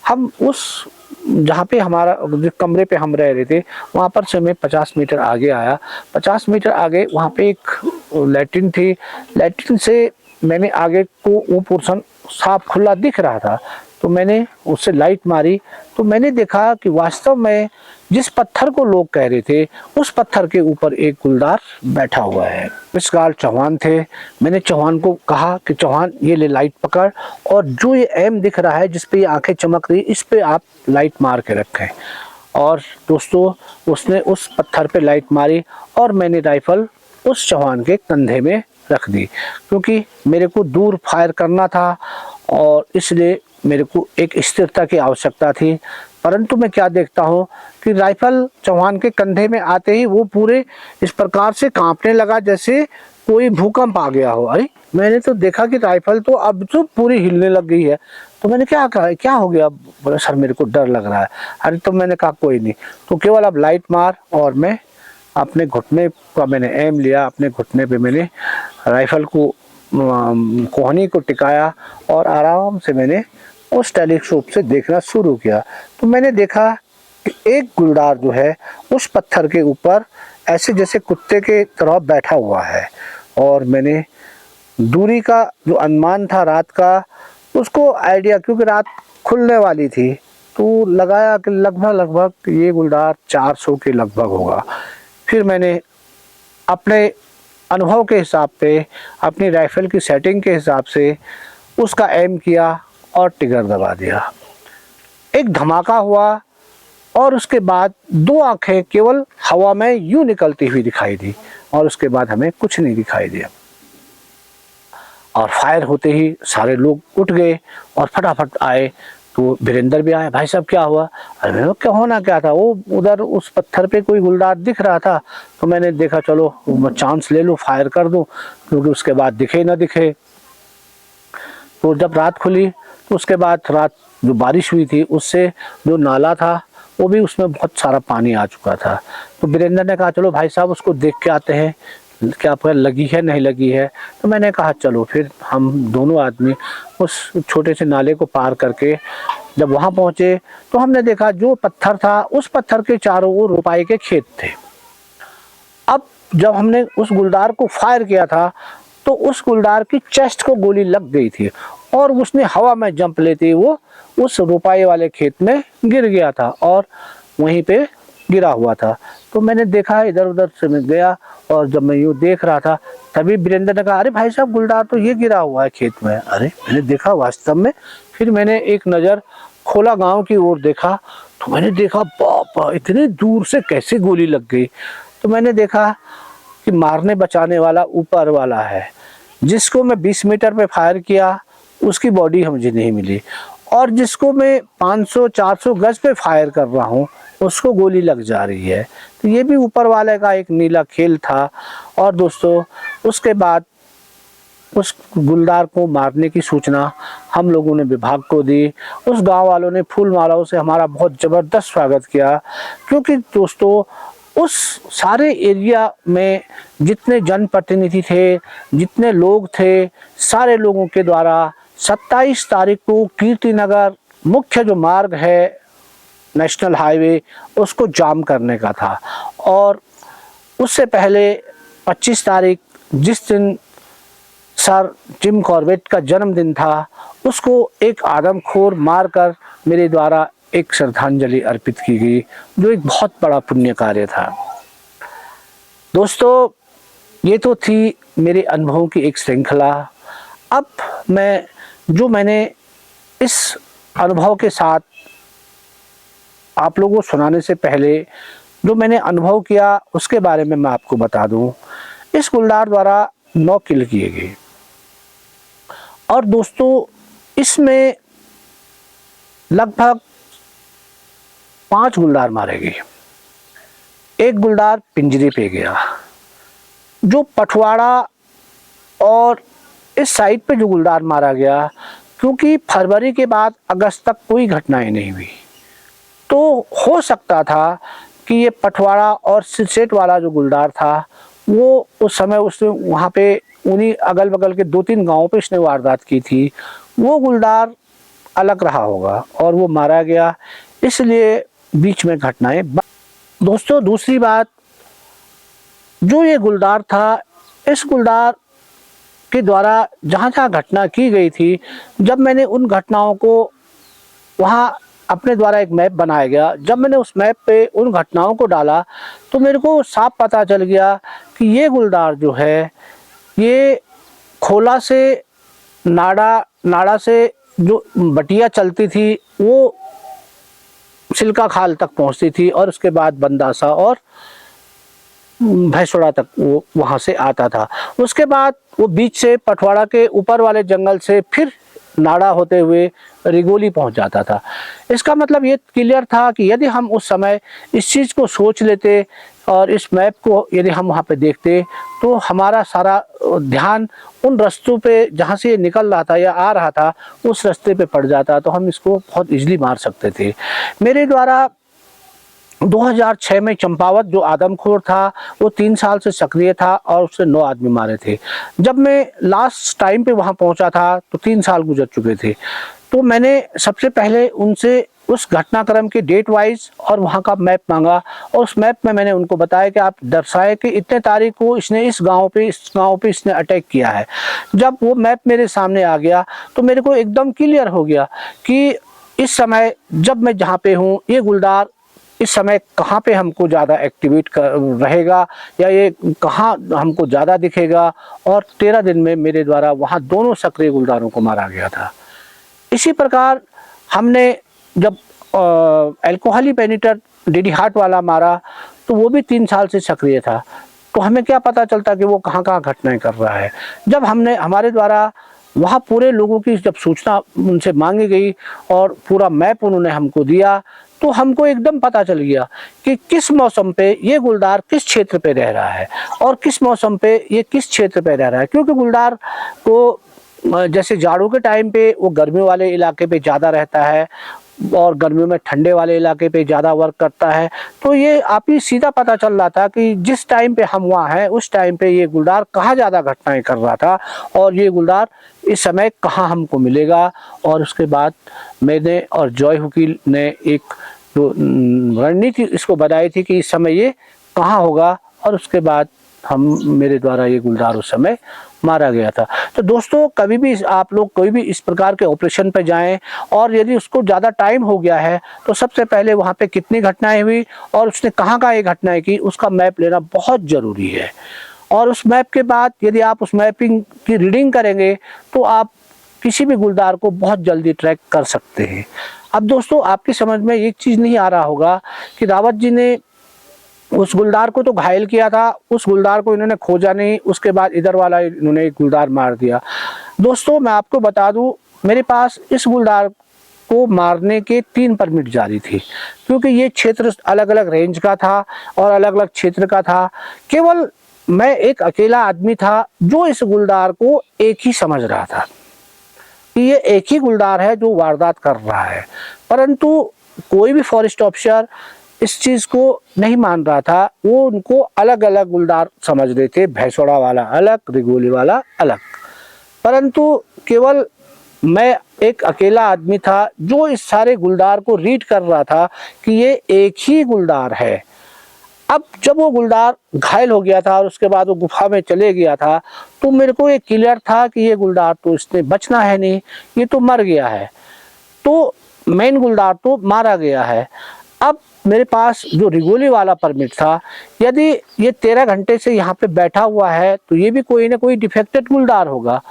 हम उस जहाँ पे हमारा जो कमरे पे हम रह रहे थे वहाँ पर से मैं 50 मीटर आगे आया। 50 मीटर आगे वहाँ पे एक लैट्रिन थी। लैट्रिन से मैंने आगे को वो पोर्शन साफ खुला दिख रहा था, तो मैंने उससे लाइट मारी। तो मैंने देखा कि वास्तव में जिस पत्थर को लोग कह रहे थे उस पत्थर के ऊपर एक गुलदार बैठा हुआ है। इस गार्ड चौहान थे। मैंने चौहान को कहा कि चौहान ये ले लाइट पकड़, और जो ये एम दिख रहा है जिस पे ये आंखें चमक रही, इस पे आप लाइट मार के रखें। और दोस्तों उसने उस पत्थर पे लाइट मारी और मैंने राइफल उस चौहान के कंधे में रख दी, क्योंकि मेरे को दूर फायर करना था और इसलिए मेरे को एक स्थिरता की आवश्यकता थी। परंतु मैं क्या देखता हूँ कि राइफल चौहान के कंधे में आते ही वो पूरे इस प्रकार से कांपने लगा जैसे कोई भूकंप आ गया हो। अरे मैंने तो देखा कि राइफल तो अब तो पूरी हिलने लग गई है। तो मैंने क्या कहा क्या हो गया? बोला सर मेरे को डर लग रहा है। अरे तो मैंने कहा कोई नहीं, तो केवल अब लाइट मार। और मैं अपने घुटने का मैंने एम लिया, अपने घुटने पे मैंने राइफल को कोहनी को टिकाया और आराम से मैंने उस टेलीस्कोप से देखना शुरू किया। तो मैंने देखा कि एक गुलदार जो है उस पत्थर के ऊपर ऐसे जैसे कुत्ते के तरह बैठा हुआ है। और मैंने दूरी का जो अनुमान था रात का, उसको आइडिया, क्योंकि रात खुलने वाली थी, तो लगाया कि लगभग ये गुलदार 400 के लगभग होगा। फिर मैंने अपने अनुभव के हिसाब पे, अपनी राइफल की सेटिंग के हिसाब से उसका एम किया और ट्रिगर दबा दिया। एक धमाका हुआ और उसके बाद 2 आंखें केवल हवा में यूं निकलती हुई दिखाई दी, और उसके बाद हमें कुछ नहीं दिखाई दिया। और फायर होते ही सारे लोग उठ गए और फटाफट आए। तो वीरेंद्र भी आए, भाई साहब क्या हुआ? अरे क्या होना क्या था, वो उधर उस पत्थर पे कोई गुलदार दिख रहा था, तो मैंने देखा चलो चांस ले लो, फायर कर दूं, क्योंकि उसके बाद दिखे ना दिखे। तो जब रात खुली तो उसके बाद रात जो बारिश हुई थी उससे जो नाला था वो भी उसमें बहुत सारा पानी आ चुका था। तो वीरेंद्र ने कहा चलो भाई साहब उसको देख के आते हैं, क्या पता लगी है नहीं लगी है। तो मैंने कहा चलो। फिर हम दोनों आदमी उस छोटे से नाले को पार करके जब वहाँ पहुँचे तो हमने देखा जो पत्थर था उस पत्थर के चारों ओर रुपाई के खेत थे। अब जब हमने उस गुलदार को फायर किया था तो उस गुलदार की चेस्ट को गोली लग गई थी और उसने हवा में जंप लेते वो उस रुपाई वाले खेत में गिर गया था और वहीं पे गिरा हुआ था। तो मैंने देखा इधर उधर से मैं गया और जब मैं यूँ देख रहा था तभी वीरेंद्र ने कहा अरे भाई साहब गुलदार तो ये गिरा हुआ है खेत में। अरे मैंने देखा वास्तव में। फिर मैंने एक नज़र खोला गांव की ओर देखा तो मैंने देखा बाप इतने दूर से कैसे गोली लग गई। तो मैंने देखा कि मारने बचाने वाला ऊपर वाला है, जिसको मैं 20 मीटर पे फायर किया उसकी बॉडी मुझे नहीं मिली, और जिसको मैं 500-400 गज पे फायर कर रहा हूँ उसको गोली लग जा रही है। तो ये भी ऊपर वाले का एक नीला खेल था। और दोस्तों उसके बाद उस गुलदार को मारने की सूचना हम लोगों ने विभाग को दी। उस गांव वालों ने फूल मालाओं से हमारा बहुत ज़बरदस्त स्वागत किया, क्योंकि दोस्तों उस सारे एरिया में जितने जनप्रतिनिधि थे, जितने लोग थे, सारे लोगों के द्वारा 27 तारीख को कीर्तिनगर मुख्य जो मार्ग है नेशनल हाईवे उसको जाम करने का था। और उससे पहले 25 तारीख जिस दिन सर जिम कॉर्बेट का जन्मदिन था उसको एक आदमखोर मारकर मेरे द्वारा एक श्रद्धांजलि अर्पित की गई, जो एक बहुत बड़ा पुण्य कार्य था। दोस्तों ये तो थी मेरे अनुभवों की एक श्रृंखला। अब मैं जो मैंने इस अनुभव के साथ आप लोगों को सुनाने से पहले जो मैंने अनुभव किया उसके बारे में मैं आपको बता दूं। इस गुलदार द्वारा 9 किल किए गए और दोस्तों इसमें लगभग 5 गुलदार मारे गए। एक गुलदार पिंजरे पे गया। जो पठवाड़ा और इस साइड पे जो गुलदार मारा गया, क्योंकि फरवरी के बाद अगस्त तक कोई घटनाएं नहीं हुई, तो हो सकता था कि ये पठवाड़ा और सिरसेट वाला जो गुलदार था वो उस समय उसने वहाँ पे उन्हीं अगल बगल के 2-3 गांवों पे इसने वारदात की थी, वो गुलदार अलग रहा होगा और वो मारा गया, इसलिए बीच में घटनाएं। दोस्तों दूसरी बात, जो ये गुलदार था, इस गुलदार के द्वारा जहाँ जहाँ घटना की गई थी, जब मैंने उन घटनाओं को वहाँ अपने द्वारा एक मैप बनाया गया, जब मैंने उस मैप पे उन घटनाओं को डाला तो मेरे को साफ पता चल गया कि ये गुलदार जो है ये खोला से नाड़ा से जो बटिया चलती थी वो सिल्का खाल तक पहुंचती थी और उसके बाद बंदासा और भैंसोड़ा तक वो वहाँ से आता था। उसके बाद वो बीच से पठवाड़ा के ऊपर वाले जंगल से फिर नाड़ा होते हुए रिगोली पहुंच जाता था। इसका मतलब ये क्लियर था कि यदि हम उस समय इस चीज़ को सोच लेते और इस मैप को यदि हम वहाँ पे देखते तो हमारा सारा ध्यान उन रास्तों पे जहाँ से ये निकल रहा था या आ रहा था उस रास्ते पे पड़ जाता, तो हम इसको बहुत इजीली मार सकते थे। मेरे द्वारा 2006 में चंपावत जो आदमखोर था वो 3 साल से सक्रिय था और उससे 9 आदमी मारे थे। जब मैं लास्ट टाइम पे वहाँ पहुँचा था तो 3 साल गुजर चुके थे। तो मैंने सबसे पहले उनसे उस घटनाक्रम के डेट वाइज और वहाँ का मैप मांगा और उस मैप में मैंने उनको बताया कि आप दर्शाए कि इतने तारीख को इसने इस गांव पे इसने अटैक किया है। जब वो मैप मेरे सामने आ गया तो मेरे को एकदम क्लियर हो गया कि इस समय जब मैं जहाँ पे हूँ ये गुलदार इस समय कहाँ पे हमको ज़्यादा एक्टिवेट रहेगा या ये कहाँ हमको ज़्यादा दिखेगा, और 13 दिन में मेरे द्वारा वहाँ दोनों सक्रिय गुलदारों को मारा गया था। इसी प्रकार हमने जब अल्कोहली पेनिटर डीडी हार्ट वाला मारा तो वो भी 3 साल से सक्रिय था, तो हमें क्या पता चलता कि वो कहाँ कहाँ घटनाएं कर रहा है। जब हमने हमारे द्वारा वहाँ पूरे लोगों की जब सूचना उनसे मांगी गई और पूरा मैप उन्होंने हमको दिया तो हमको एकदम पता चल गया कि किस मौसम पे ये गुलदार किस क्षेत्र पे रह रहा है और किस मौसम पे ये किस क्षेत्र पे रह रहा है। क्योंकि गुलदार को जैसे जाड़ों के टाइम पे वो गर्मियों वाले इलाके पे ज़्यादा रहता है और गर्मियों में ठंडे वाले इलाके पे ज़्यादा वर्क करता है, तो ये आप ही सीधा पता चल रहा था कि जिस टाइम पे हम वहाँ हैं उस टाइम पे ये गुलदार कहाँ ज़्यादा घटनाएं कर रहा था और ये गुलदार इस समय कहाँ हमको मिलेगा। और उसके बाद मैंने और जॉय हुकील ने एक जो रणनीति इसको बनाई थी कि इस समय ये कहाँ होगा, और उसके बाद मेरे द्वारा ये गुलदार उस समय मारा गया था। तो दोस्तों कभी भी आप लोग कोई भी इस प्रकार के ऑपरेशन पे जाएं और यदि उसको ज़्यादा टाइम हो गया है तो सबसे पहले वहाँ पे कितनी घटनाएं हुई और उसने कहाँ कहाँ ये घटनाएं की उसका मैप लेना बहुत ज़रूरी है। और उस मैप के बाद यदि आप उस मैपिंग की रीडिंग करेंगे तो आप किसी भी गुलदार को बहुत जल्दी ट्रैक कर सकते हैं। अब दोस्तों आपकी समझ में एक चीज़ नहीं आ रहा होगा कि रावत जी ने उस गुलदार को तो घायल किया था, उस गुलदार को इन्होंने खोजा नहीं, उसके बाद इधर वाला इन्होंने एक गुलदार मार दिया। दोस्तों मैं आपको बता दूं मेरे पास इस गुलदार को मारने के 3 परमिट जारी थी, क्योंकि ये क्षेत्र अलग अलग रेंज का था और अलग अलग क्षेत्र का था। केवल मैं एक अकेला आदमी था जो इस गुलदार को एक ही समझ रहा था कि ये एक ही गुलदार है जो वारदात कर रहा है, परंतु कोई भी फॉरेस्ट ऑफिसर इस चीज़ को नहीं मान रहा था। वो उनको अलग अलग गुलदार समझ रहे थे, भैंसोड़ा वाला अलग, रिगोली वाला अलग, परंतु केवल मैं एक अकेला आदमी था जो इस सारे गुलदार को रीड कर रहा था कि ये एक ही गुलदार है। अब जब वो गुलदार घायल हो गया था और उसके बाद वो गुफा में चले गया था तो मेरे को ये क्लियर था कि ये गुलदार तो इसने बचना है नहीं, ये तो मर गया है, तो मेन गुलदार तो मारा गया है। अब मेरे पास जो रिगोली वाला परमिट था, यदि ये 13 घंटे से यहाँ पे बैठा हुआ है तो ये भी कोई ना कोई डिफेक्टेड गुलदार होगा,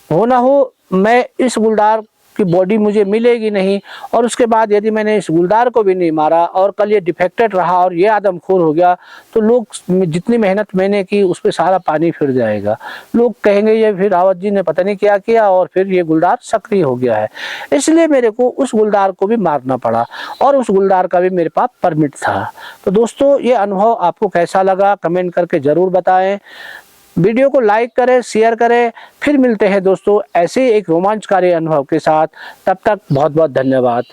हो ना हो मैं इस गुलदार की बॉडी मुझे मिलेगी नहीं, और उसके बाद यदि मैंने इस गुलदार को भी नहीं मारा और कल ये डिफेक्टेड रहा और ये आदमखोर हो गया, तो लोग जितनी मेहनत मैंने की उस पर सारा पानी फिर जाएगा। लोग कहेंगे ये फिर रावत जी ने पता नहीं क्या किया और फिर ये गुलदार सक्रिय हो गया है। इसलिए मेरे को उस गुलदार को भी मारना पड़ा, और उस गुलदार का भी मेरे पास परमिट था। तो दोस्तों, ये अनुभव आपको कैसा लगा कमेंट करके ज़रूर बताएं। वीडियो को लाइक करें, शेयर करें। फिर मिलते हैं दोस्तों ऐसे एक रोमांचकारी अनुभव के साथ। तब तक बहुत बहुत धन्यवाद।